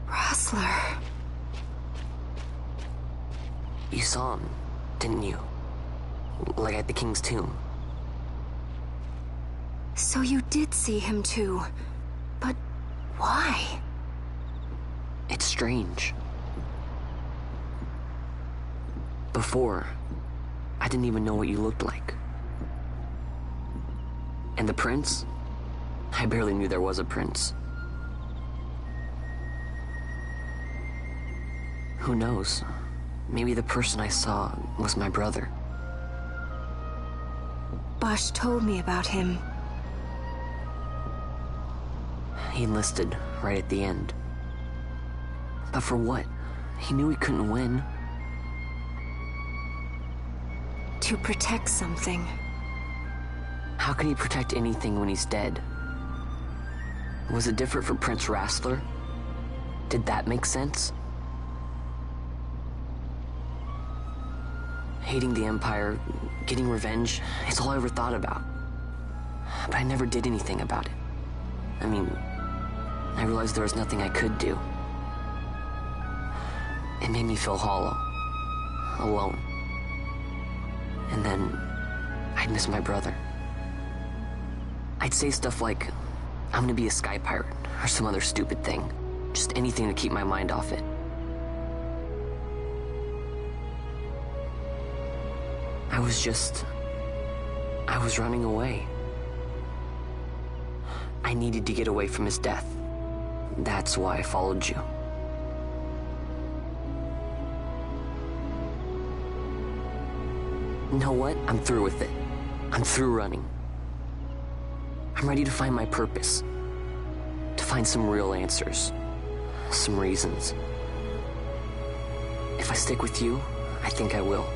Rustler. You saw him, didn't you? Like at the King's tomb. So you did see him too. But why? It's strange. Before, I didn't even know what you looked like. And the prince? I barely knew there was a prince. Who knows? Maybe the person I saw was my brother. Bosch told me about him. He enlisted right at the end. But for what? He knew he couldn't win. To protect something. How can he protect anything when he's dead? Was it different for Prince Rastler? Did that make sense? Hating the Empire, getting revenge, it's all I ever thought about. But I never did anything about it. I mean, I realized there was nothing I could do. It made me feel hollow, alone. And then, I'd miss my brother. I'd say stuff like, I'm gonna be a sky pirate, or some other stupid thing. Just anything to keep my mind off it. I was running away. I needed to get away from his death. That's why I followed you. You know what? I'm through with it. I'm through running. I'm ready to find my purpose. To find some real answers. Some reasons. If I stick with you, I think I will.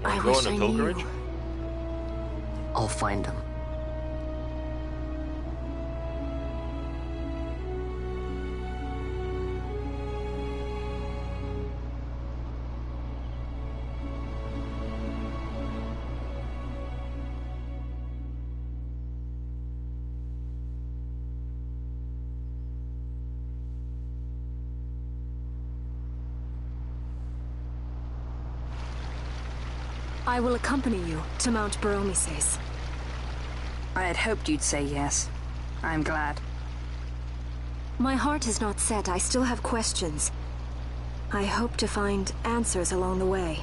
I Go wish on I a pilgrimage? knew. I'll find him. I will accompany you to Mount Baromises. I had hoped you'd say yes. I'm glad. My heart is not set. I still have questions. I hope to find answers along the way.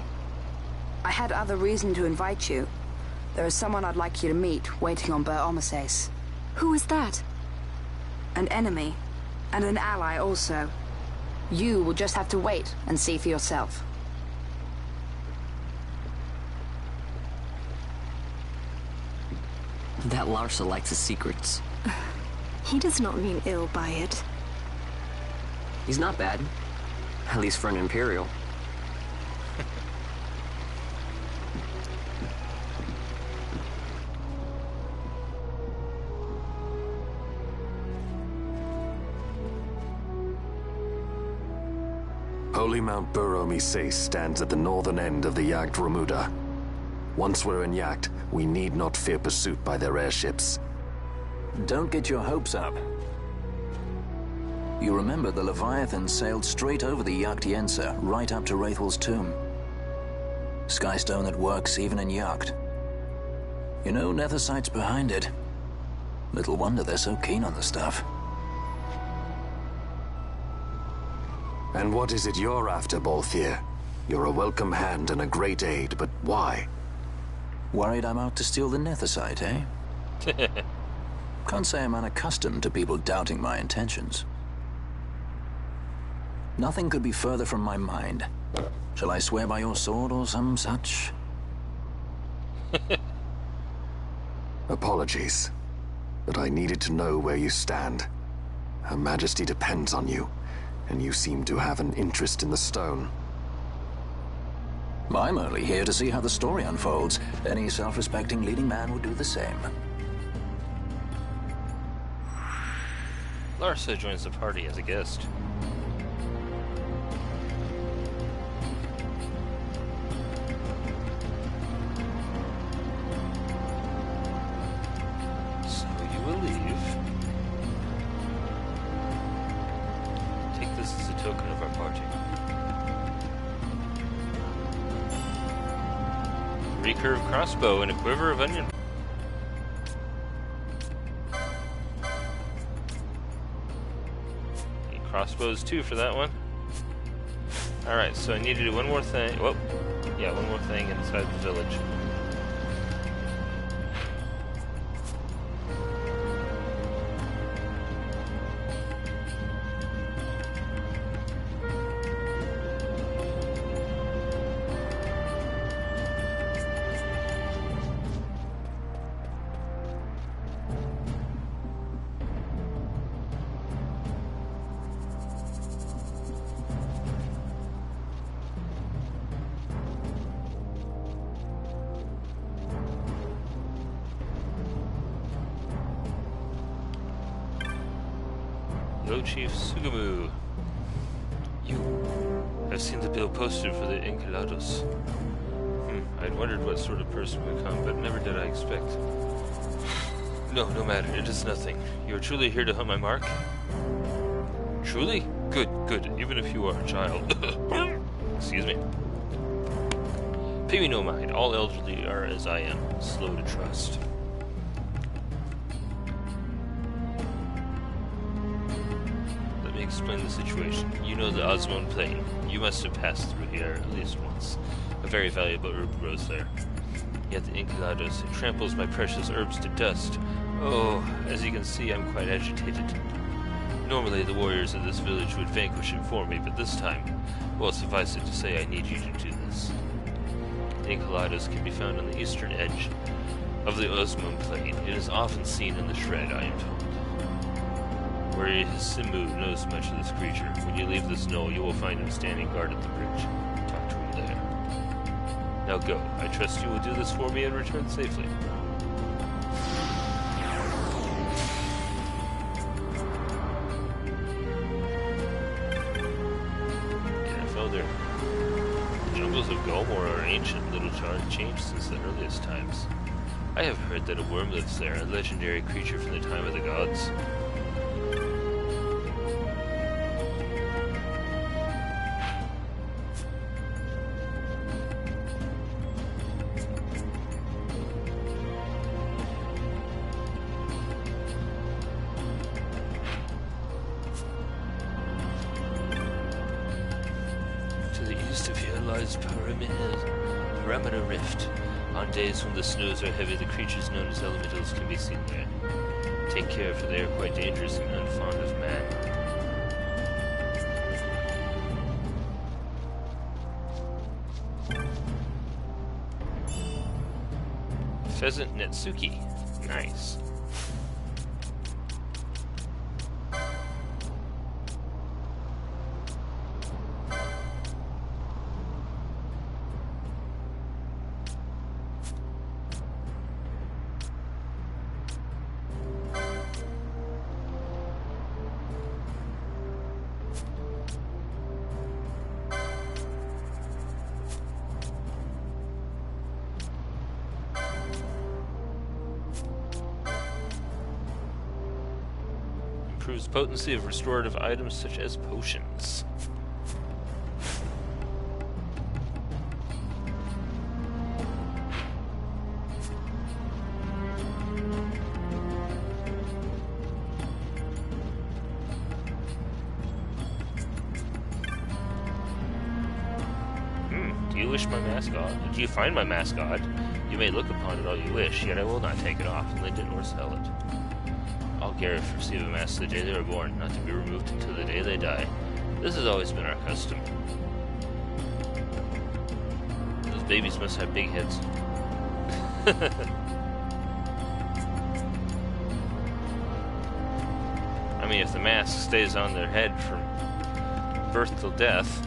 I had other reason to invite you. There is someone I'd like you to meet, waiting on Baromises. Who is that? An enemy, and an ally also. You will just have to wait and see for yourself. That Larsa likes his secrets. He does not mean ill by it. He's not bad. At least for an Imperial. Holy Mount Baromises stands at the northern end of the Jagd Ramuda. Once we're in Jagd, we need not fear pursuit by their airships. Don't get your hopes up. You remember the Leviathan sailed straight over the Jagd right up to Wraithel's tomb. Skystone that works even in Jagd. You know, Nethersight's behind it. Little wonder they're so keen on the stuff. And what is it you're after, Balthier? You're a welcome hand and a great aid, but why? Worried I'm out to steal the Nethersight, eh? Can't say I'm unaccustomed to people doubting my intentions. Nothing could be further from my mind. Shall I swear by your sword or some such? Apologies, but I needed to know where you stand. Her Majesty depends on you, and you seem to have an interest in the stone. I'm only here to see how the story unfolds. Any self-respecting leading man would do the same. Larsa joins the party as a guest. So you will leave. Take this as a token of our party. Recurve crossbow and a quiver of onion. Need crossbows too for that one. Alright, so I need to do one more thing. Whoop. Yeah, one more thing inside the village. Hello, Chief Sugamu. I've seen the bill posted for the Enceladus. I'd wondered what sort of person would come, but never did I expect. No matter, it is nothing. You are truly here to hunt my mark? Truly? Good. Even if you are a child. Excuse me. Pay me no mind. All elderly are as I am, slow to trust. Explain the situation. You know the Osmond Plain. You must have passed through here at least once. A very valuable herb grows there. Yet the Enceladus, it tramples my precious herbs to dust. Oh, as you can see, I'm quite agitated. Normally, the warriors of this village would vanquish him for me, but this time, well, suffice it to say, I need you to do this. The Enceladus can be found on the eastern edge of the Osmond Plain. It is often seen in the Shred, I am told. Where Simbu knows much of this creature. When you leave this knoll, you will find him standing guard at the bridge. Talk to him there. Now go. I trust you will do this for me and return safely. Careful there. The jungles of Golmore are ancient, little changed since the earliest times. I have heard that a worm lives there, a legendary creature from the time of the gods. deepest of here lies Perimeter Rift. On days when the snows are heavy, the creatures known as elementals can be seen there. Take care, for they are quite dangerous and unfond of man. Pheasant Netsuki. Nice. Improves potency of restorative items such as potions. Do you wish my mascot? Do you find my mascot? You may look upon it all you wish, yet I will not take it off, lend it, nor sell it. All Gareth receive a mask the day they are born, not to be removed until the day they die. This has always been our custom. Those babies must have big heads. I mean, if the mask stays on their head from birth till death,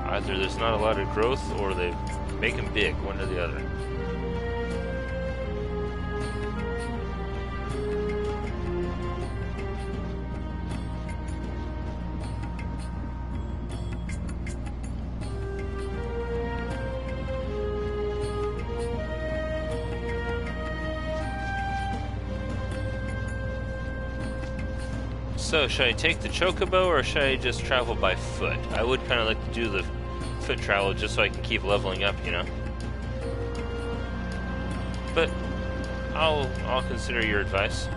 either there's not a lot of growth or they make them big, one or the other. So, should I take the chocobo or should I just travel by foot? I would kind of like to do the foot travel just so I can keep leveling up, you know. But I'll consider your advice.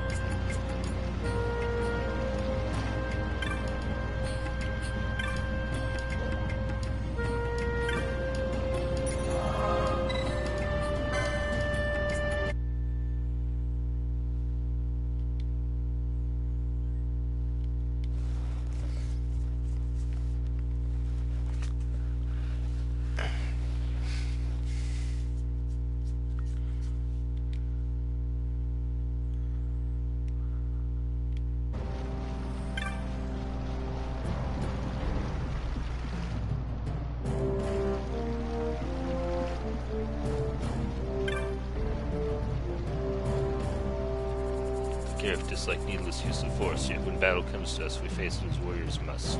Gareth dislike needless use of force, yet when battle comes to us, we face it as warriors must.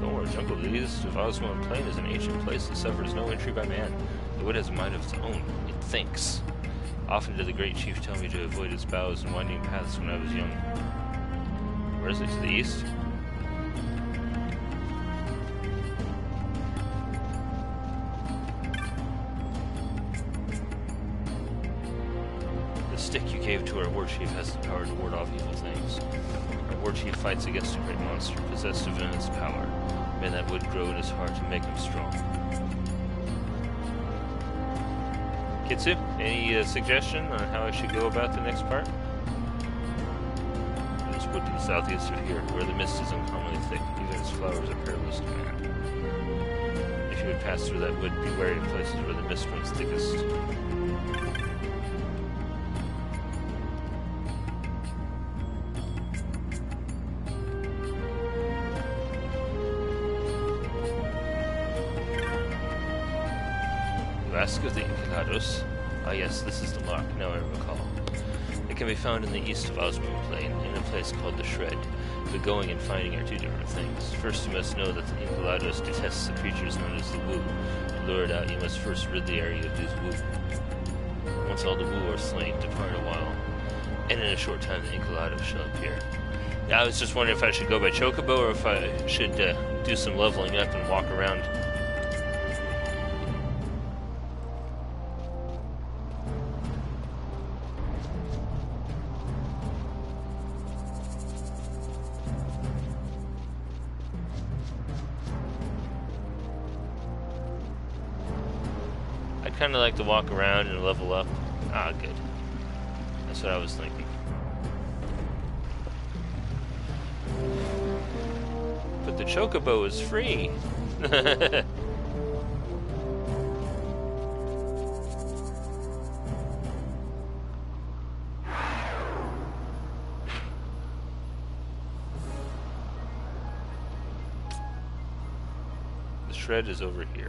Gomor Jungle, the east of Oswald Plain, is an ancient place that suffers no entry by man. The wood has a mind of its own. It thinks. Often did the great chief tell me to avoid its boughs and winding paths when I was young. Where is it? To the east? The stick you gave to our war chief has the power to ward off evil things. Our war chief fights against a great monster possessed of immense power. May that wood grow in his heart and make him strong. Kitsu, any suggestion on how I should go about the next part? There's wood to the southeast of here, where the mist is uncommonly thick, even its flowers are perilous to man. If you would pass through that wood, be wary of places where the mist runs thickest. You ask of the Incados? Ah yes, this is the mark, now I recall. It can be found in the east of Oswald Plain, in a place called the Shred. But going and finding are two different things. First you must know that the Incolados detests the creatures known as the Wu. To lure it out, you must first rid the area of these Wu. Once all the Wu are slain, depart a while, and in a short time the Incolados shall appear. Now, I was just wondering if I should go by Chocobo, or if I should do some leveling up and walk around kind of like to walk around and level up. Ah, good. That's what I was thinking. But the chocobo is free. The shred is over here.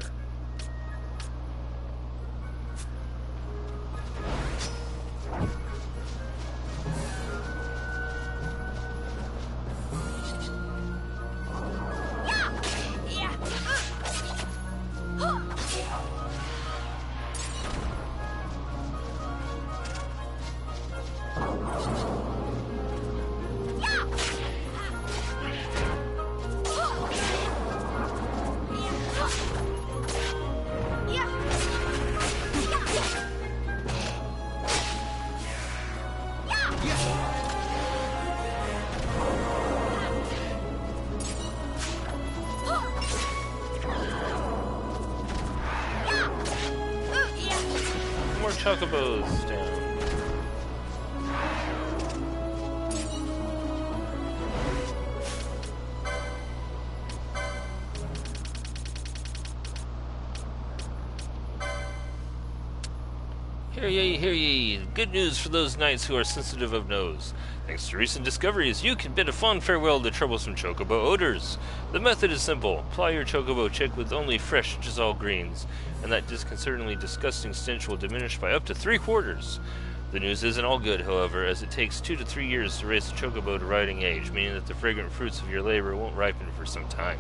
Chocobos down. Hear ye, hear ye. Good news for those knights who are sensitive of nose. Thanks to recent discoveries, you can bid a fond farewell to troublesome chocobo odors. The method is simple. Ply your chocobo chick with only fresh Giselle greens, and that disconcertingly disgusting stench will diminish by up to 3/4. The news isn't all good, however, as it takes 2 to 3 years to raise a chocobo to riding age, meaning that the fragrant fruits of your labor won't ripen for some time.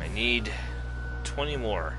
I need 20 more.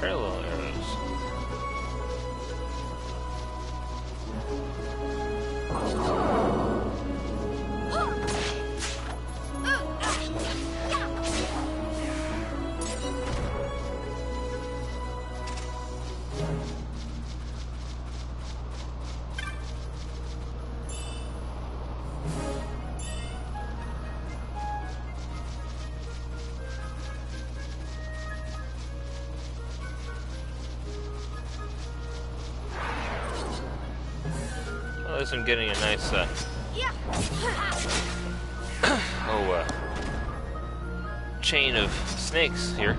Parallel arrows. At least I'm getting a nice, chain of snakes here.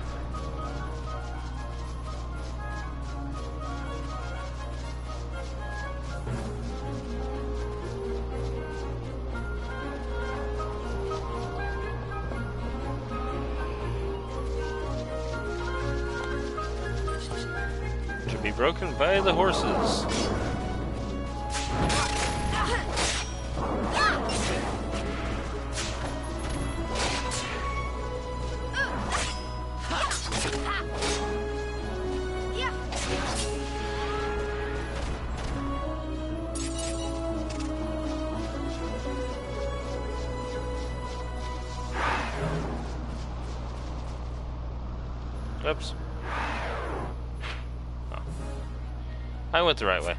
To be broken by the horses. Oops. Oh. I went the right way.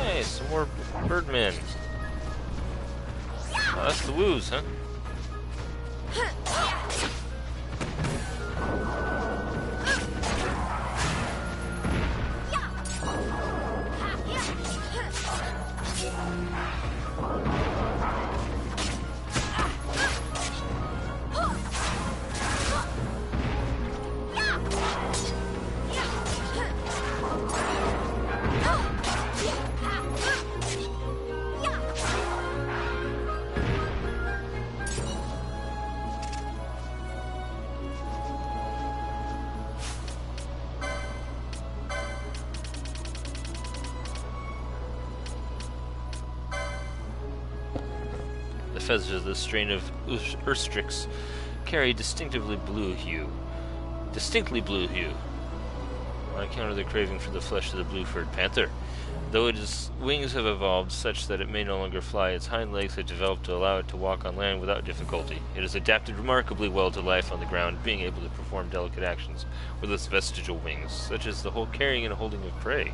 Hey, some more birdmen. Oh, that's the woos, huh? The feathers of this strain of Urstrix carry distinctly blue hue. On account of the craving for the flesh of the blue-furred panther. Though its wings have evolved such that it may no longer fly, its hind legs have developed to allow it to walk on land without difficulty. It has adapted remarkably well to life on the ground, being able to perform delicate actions with its vestigial wings, such as the whole carrying and holding of prey.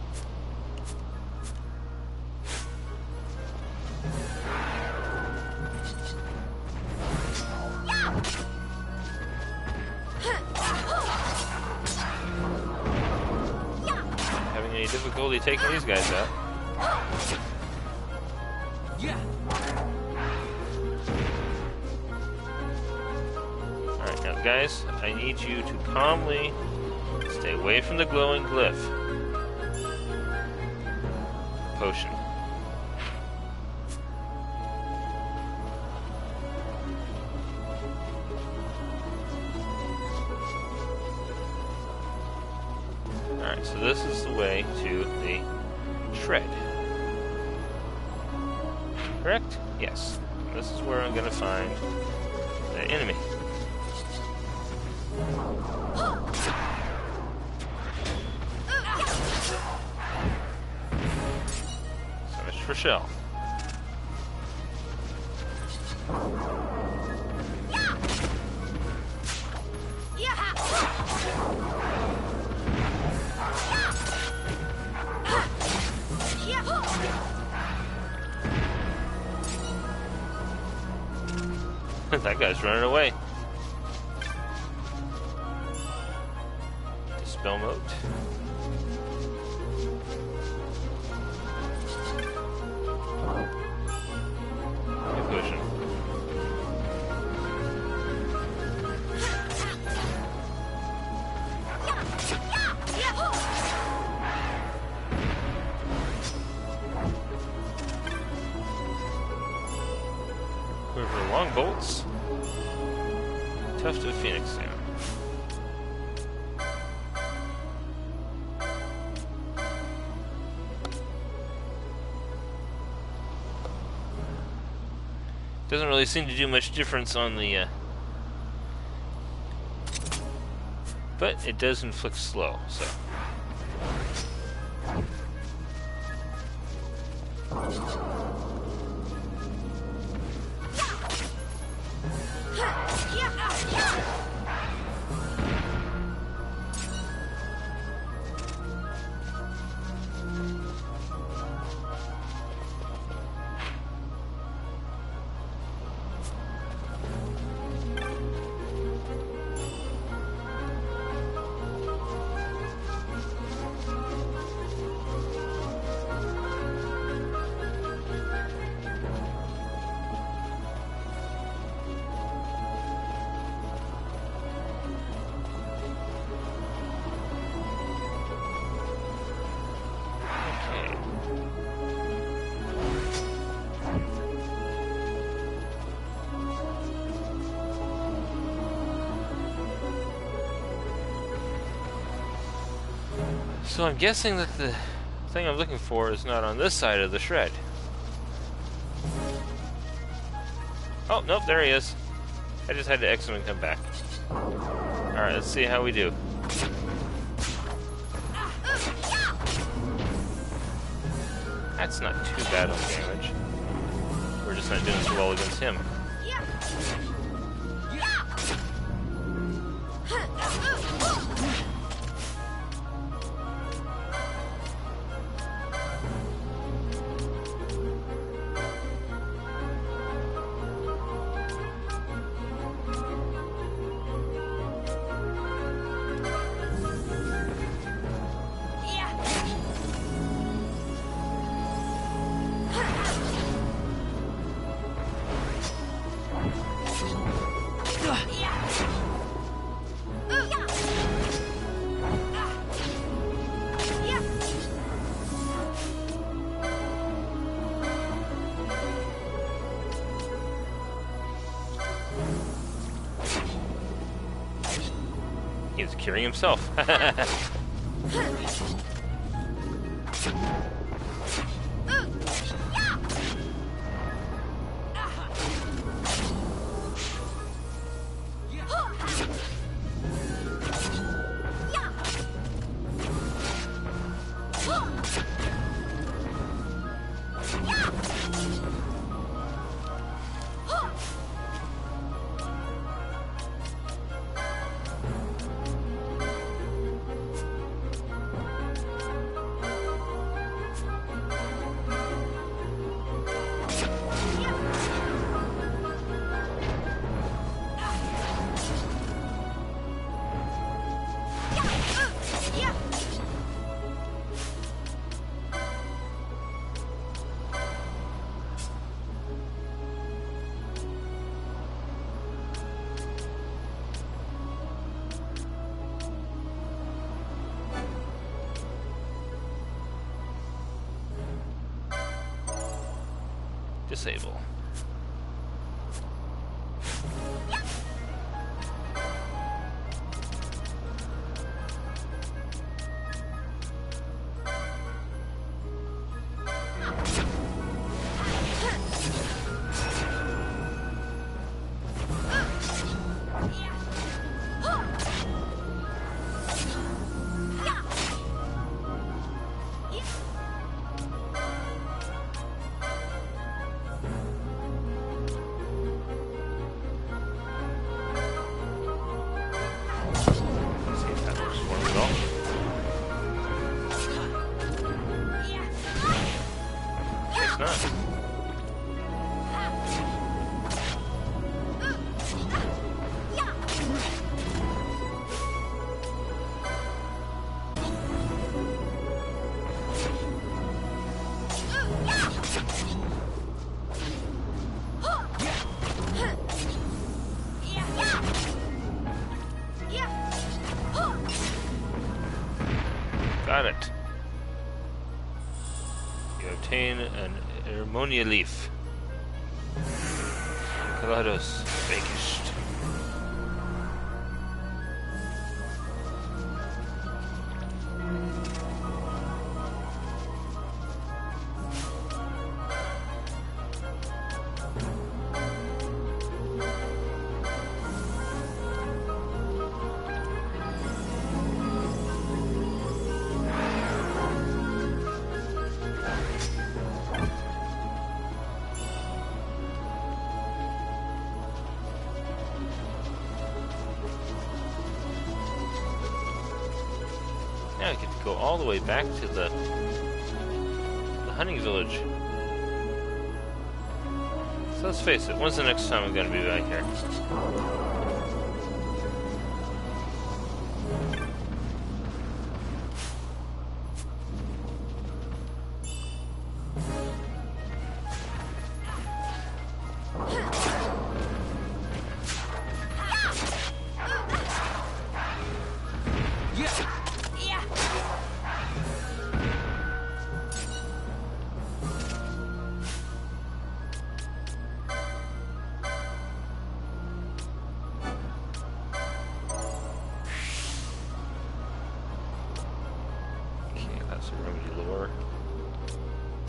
Difficulty taking these guys out. Yeah. Alright, now guys, I need you to calmly stay away from the glowing glyph. Potion. Alright, so this is the way to the shred. Correct? Yes. This is where I'm going to find the enemy. So much for shell. That guy's running away. Dispel mode. Good potion. Quiver long bolts. Tuft of Phoenix down. Doesn't really seem to do much difference on the but it does inflict slow, so So I'm guessing that the thing I'm looking for is not on this side of the shred. Oh, nope, there he is. I just had to exit and come back. Alright, let's see how we do. That's not too bad on damage. We're just not doing so well against him. He's curing himself. Disable. Got it. You obtain an ammonia leaf. Kalados Bakisht. Now I get to go all the way back to the hunting village. So let's face it, when's the next time I'm going to be back here?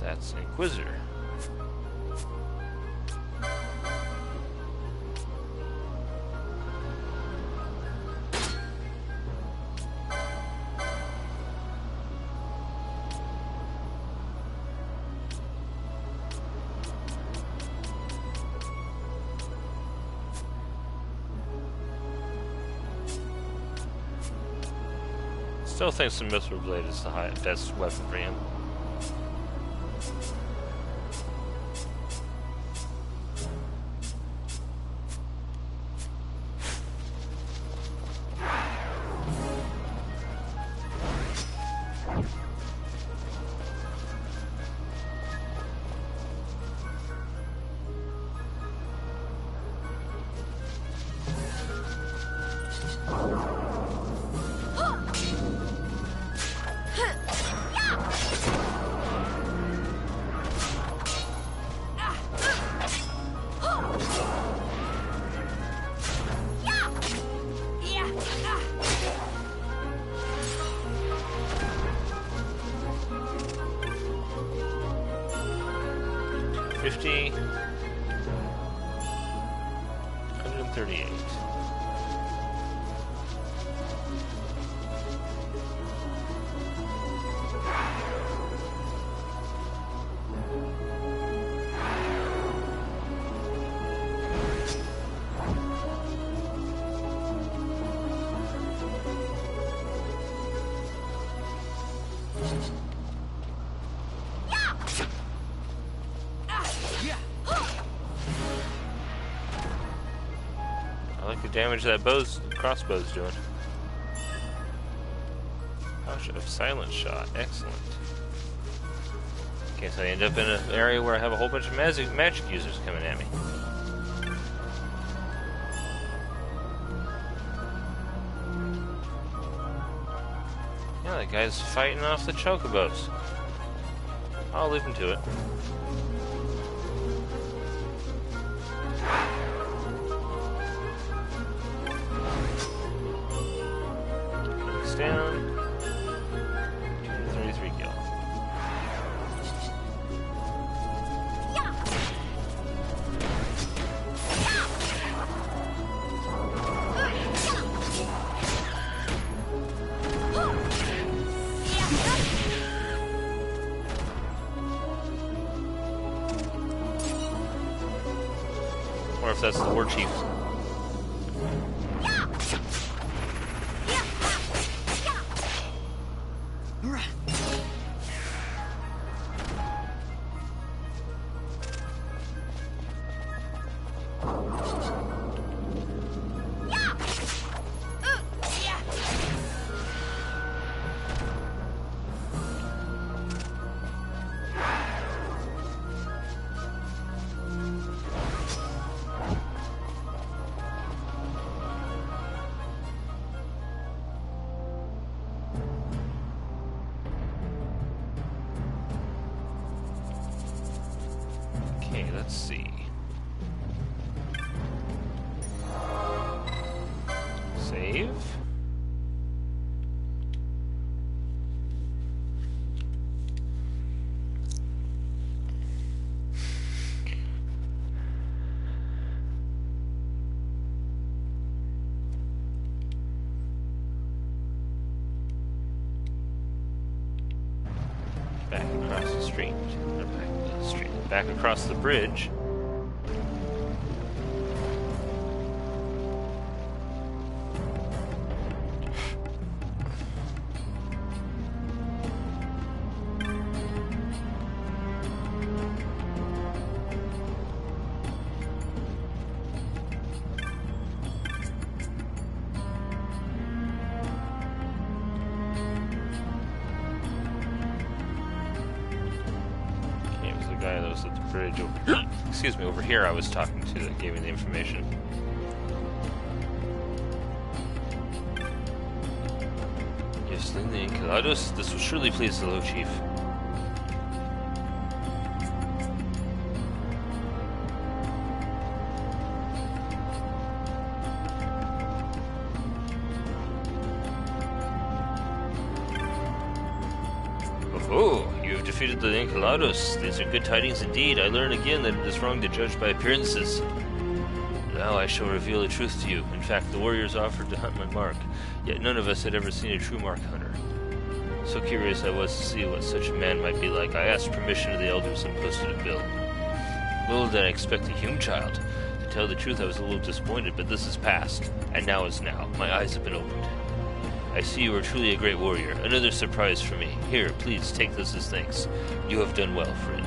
That's Inquisitor. Still thinks the Mithril Blade is the best weapon for him. 50. 138. I like the damage that crossbow's doing. Pouch of silent shot, excellent. In case I end up in an area where I have a whole bunch of magic users coming at me. Yeah, that guy's fighting off the chocobos. I'll leave him to it. Down. 233 gil. Or if that's the war chief. Okay, let's see. Save. Back across the street. Or back to the street. Back across the bridge. Guy that was at the bridge over excuse me, over here I was talking to that gave me the information. Yes, slain the Enceladus. This will surely please the Low Chief. Oh, you have defeated the Enceladus. These are good tidings indeed. I learn again that it is wrong to judge by appearances. Now I shall reveal the truth to you. In fact, the warriors offered to hunt my mark, yet none of us had ever seen a true mark hunter. So curious I was to see what such a man might be like, I asked permission of the elders and posted a bill. Little did I expect a human child. To tell the truth, I was a little disappointed, but this is past, and now is now. My eyes have been opened. I see you are truly a great warrior. Another surprise for me. Here, please, take this as thanks. You have done well, friend.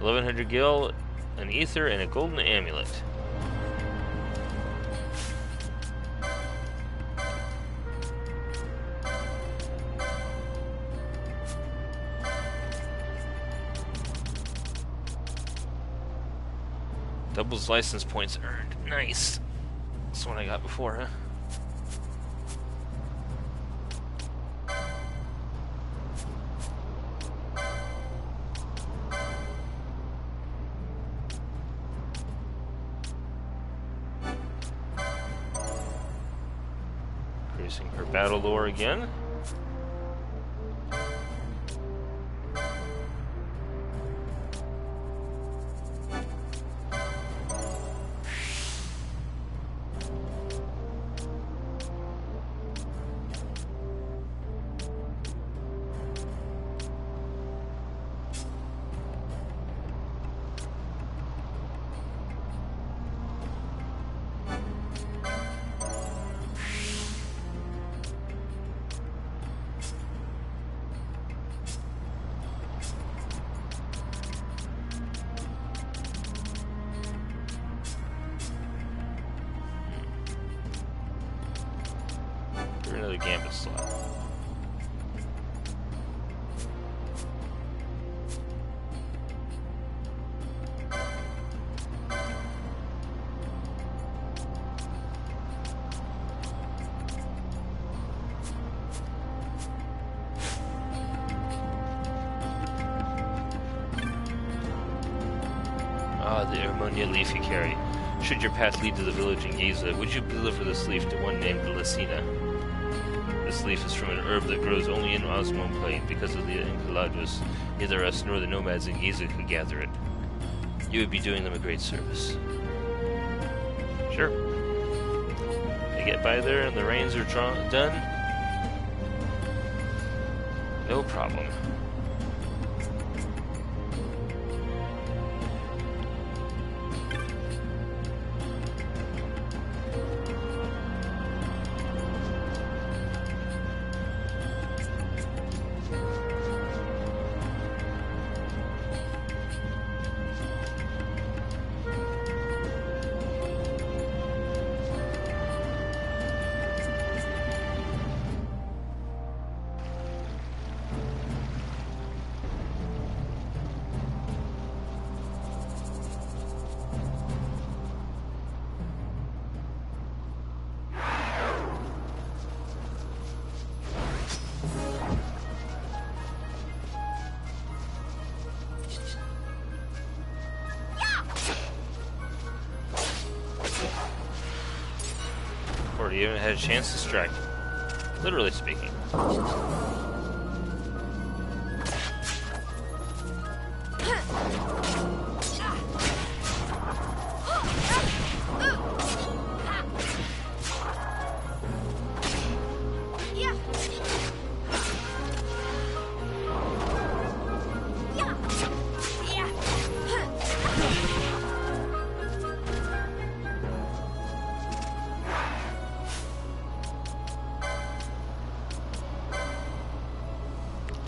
1100 gil, an ether, and a golden amulet. Doubles license points earned. Nice. That's what I got before, huh? Increasing her battle lore again. another gambit slot. The Ermonia leaf you carry. Should your path lead to the village in Giza, would you deliver this leaf to one named Lucina? This leaf is from an herb that grows only in Osmond Plain. Because of the Enceladus, neither us nor the nomads in Giza could gather it. You would be doing them a great service. Sure. I get by there and the rains are done. No problem. You haven't had a chance to strike. Literally speaking.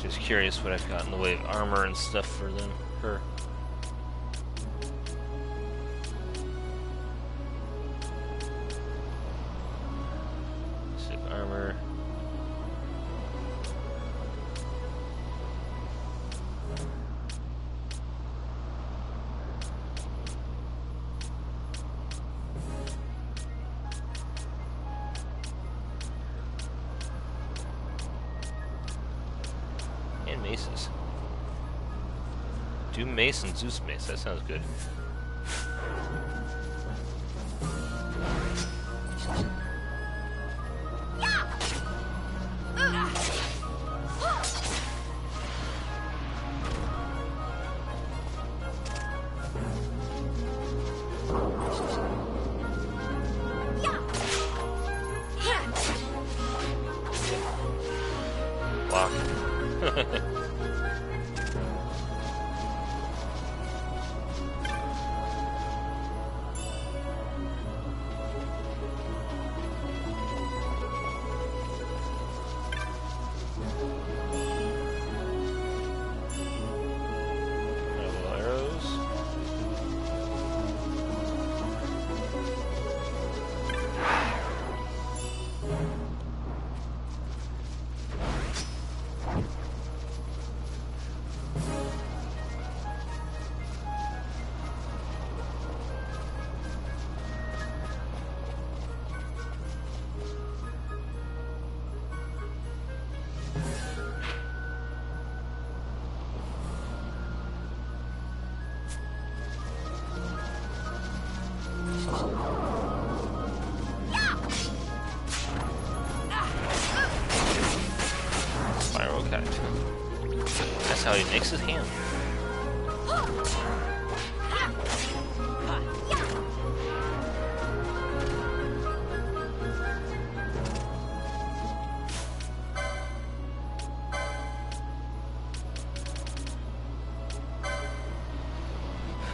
Just curious what I've got in the way of armor and stuff for her. Sick armor. Maces. Doom Mace and Zeus Mace, that sounds good. Block. That's how he makes his hand.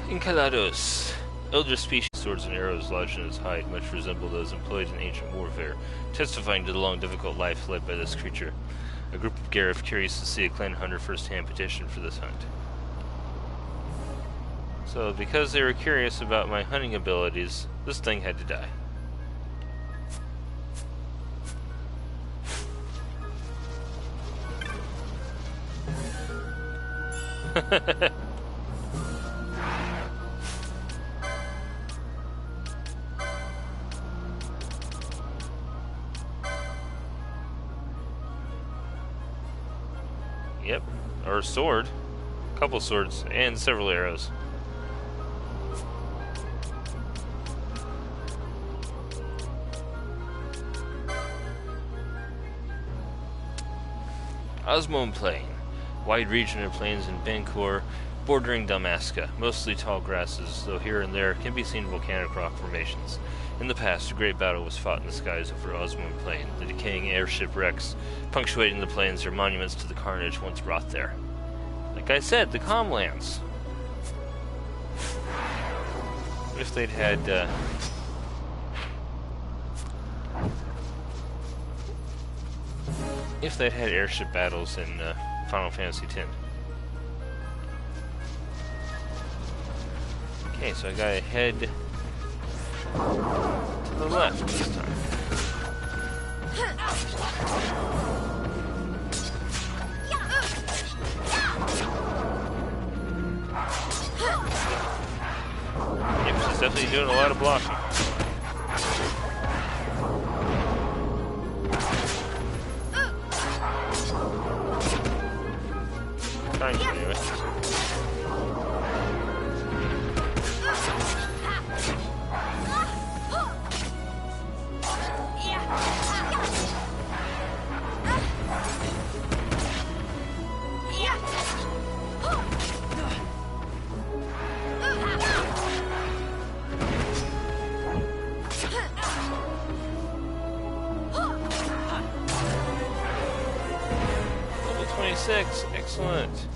Enceladus. Elder species swords and arrows lodged in his hide much resemble those employed in ancient warfare, testifying to the long, difficult life led by this creature. A group of Garif curious to see a clan hunter first-hand petition for this hunt. So, because they were curious about my hunting abilities, this thing had to die. Yep, or a sword. A couple swords and several arrows. Osmone Plain. Wide region of plains in Bancor, bordering Dalmasca, mostly tall grasses, though here and there can be seen volcanic rock formations. In the past, a great battle was fought in the skies over Osmone Plain. The decaying airship wrecks punctuating the plains are monuments to the carnage once wrought there. Like I said, the Calmlands. What if they'd had, airship battles in Final Fantasy X? Okay, so I gotta head to the left this time. Yep, she's definitely doing a lot of blocking. Trying to, anyway. Level 26, excellent.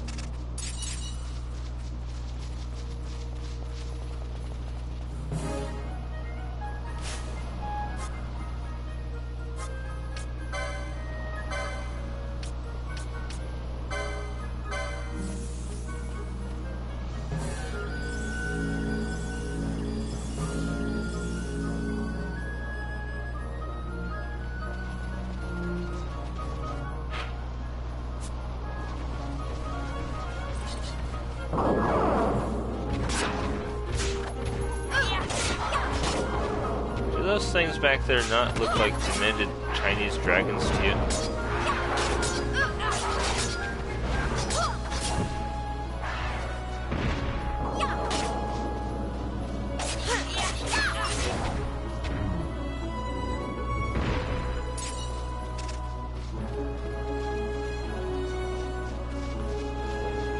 Do those things back there not look like demented Chinese dragons to you?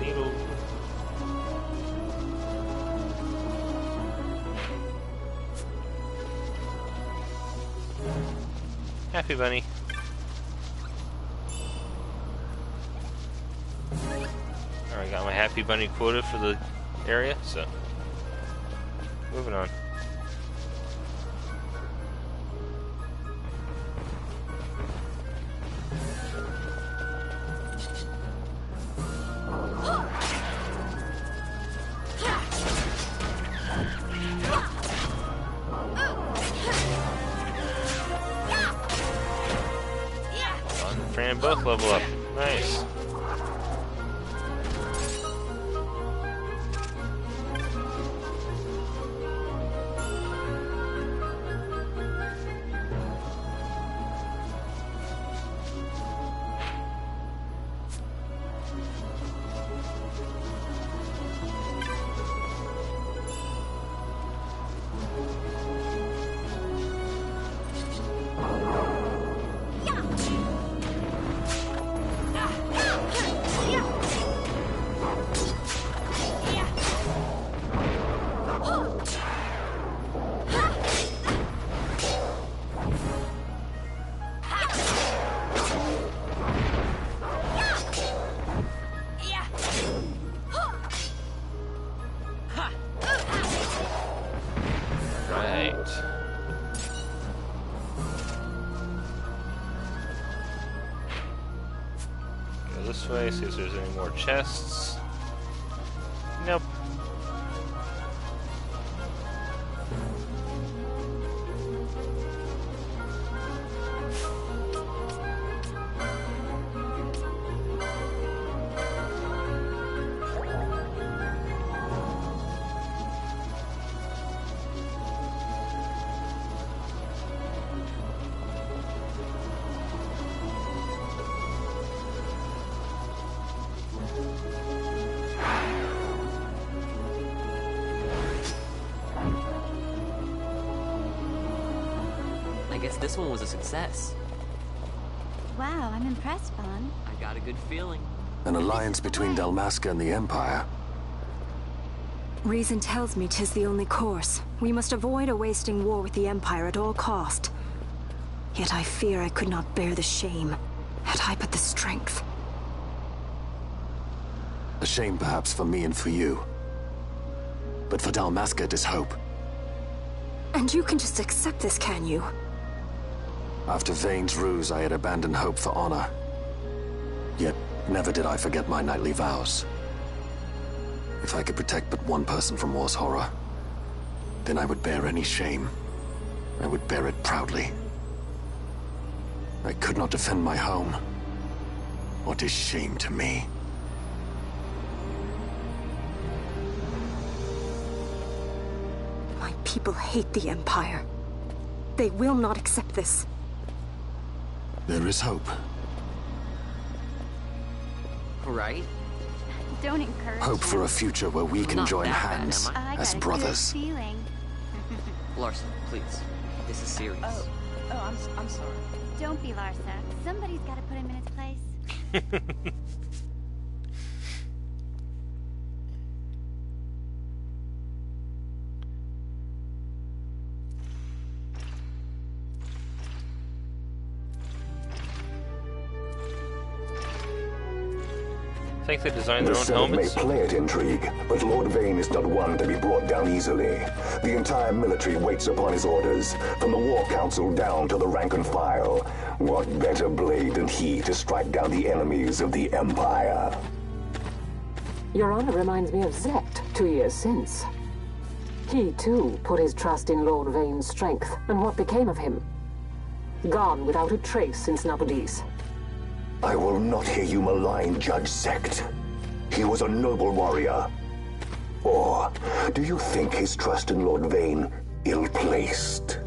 Needle. Happy bunny. Alright, got my happy bunny quota for the area, so moving on. Fran both level up. Nice. This way, see if there's any more chests. Nope. I guess this one was a success. Wow, I'm impressed, Vaughn. I got a good feeling. An alliance between Dalmasca and the Empire. Reason tells me 'tis the only course. We must avoid a wasting war with the Empire at all cost. Yet I fear I could not bear the shame, had I but the strength. A shame perhaps for me and for you. But for Dalmasca, 'tis hope. And you can just accept this, can you? After Vane's ruse, I had abandoned hope for honor. Yet, never did I forget my knightly vows. If I could protect but one person from war's horror, then I would bear any shame. I would bear it proudly. I could not defend my home. What is shame to me? My people hate the Empire. They will not accept this. There is hope. Right? Don't encourage Hope for him. a future where we can Not join that bad, hands am I as got a brothers. good feeling. Larson, please. This is serious. I'm sorry. Don't be Larsa. Somebody's got to put him in his place. Think they designed their The own Senate may helmets? play at intrigue, but Lord Vane is not one to be brought down easily. The entire military waits upon his orders, from the War Council down to the rank and file. What better blade than he to strike down the enemies of the Empire? Your honor reminds me of Zect 2 years since. He, too, put his trust in Lord Vane's strength, and what became of him? Gone without a trace since Nabudis. I will not hear you malign Judge Sect. He was a noble warrior. Or do you think his trust in Lord Vane ill-placed?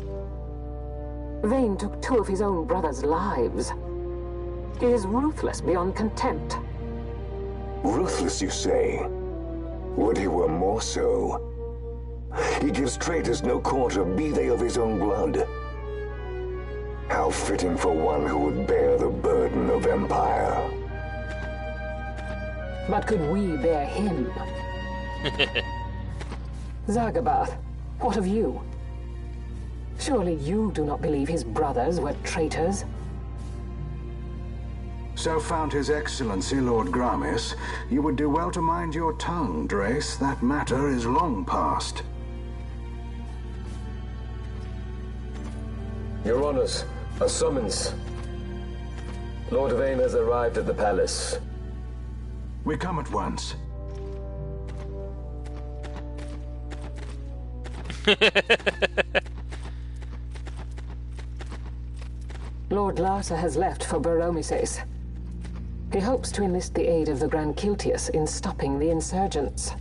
Vane took 2 of his own brothers' lives. He is ruthless beyond contempt. Ruthless, you say? Would he were more so. He gives traitors no quarter, be they of his own blood. How fitting for one who would bear the burden of empire. But could we bear him? Zagabath, what of you? Surely you do not believe his brothers were traitors? So found His Excellency Lord Gramis, you would do well to mind your tongue, Drace. That matter is long past. Your Honors, a summons. Lord Vane has arrived at the palace. We come at once. Lord Larsa has left for Baromises. He hopes to enlist the aid of the Grand Kiltius in stopping the insurgents.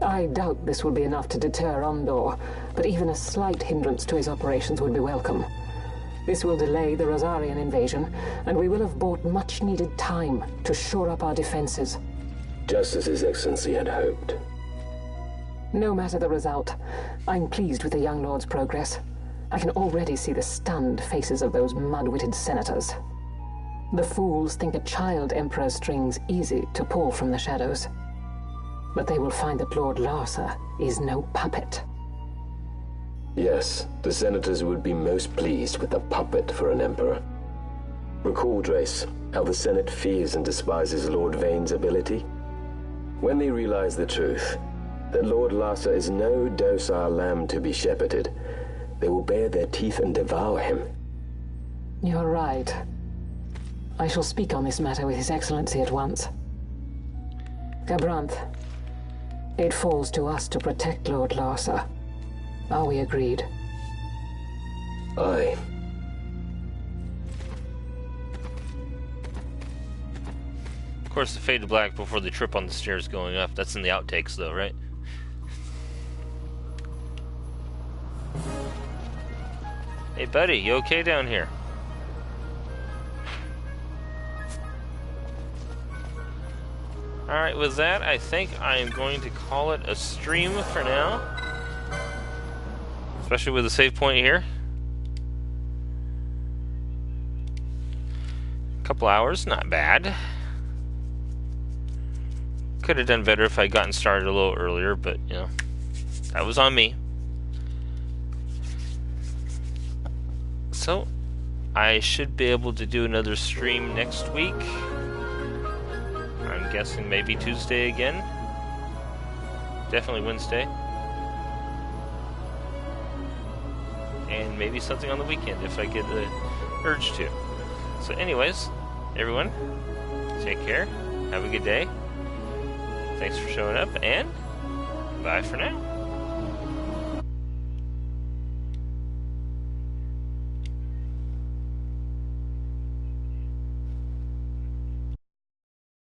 I doubt this will be enough to deter Ondor, but even a slight hindrance to his operations would be welcome. This will delay the Rosarian invasion, and we will have bought much-needed time to shore up our defenses. Just as His Excellency had hoped. No matter the result, I'm pleased with the young lord's progress. I can already see the stunned faces of those mud-witted senators. The fools think a child emperor's strings easy to pull from the shadows. But they will find that Lord Larsa is no puppet. Yes, the senators would be most pleased with a puppet for an emperor. Recall, Drace, how the Senate fears and despises Lord Vane's ability. When they realize the truth, that Lord Larsa is no docile lamb to be shepherded, they will bare their teeth and devour him. You're right. I shall speak on this matter with His Excellency at once. Gabranth, it falls to us to protect Lord Larsa. Are we agreed? Aye. Of course, the fade to black before they trip on the stairs going up. That's in the outtakes, though, right? Hey, buddy, you okay down here? Alright, with that, I think I am going to call it a stream for now. Especially with the save point here. Couple hours, not bad. Could have done better if I'd gotten started a little earlier, but, you know, that was on me. So, I should be able to do another stream next week. I'm guessing maybe Tuesday again. Definitely Wednesday. And maybe something on the weekend if I get the urge to. So anyways, everyone, take care. Have a good day. Thanks for showing up, and bye for now.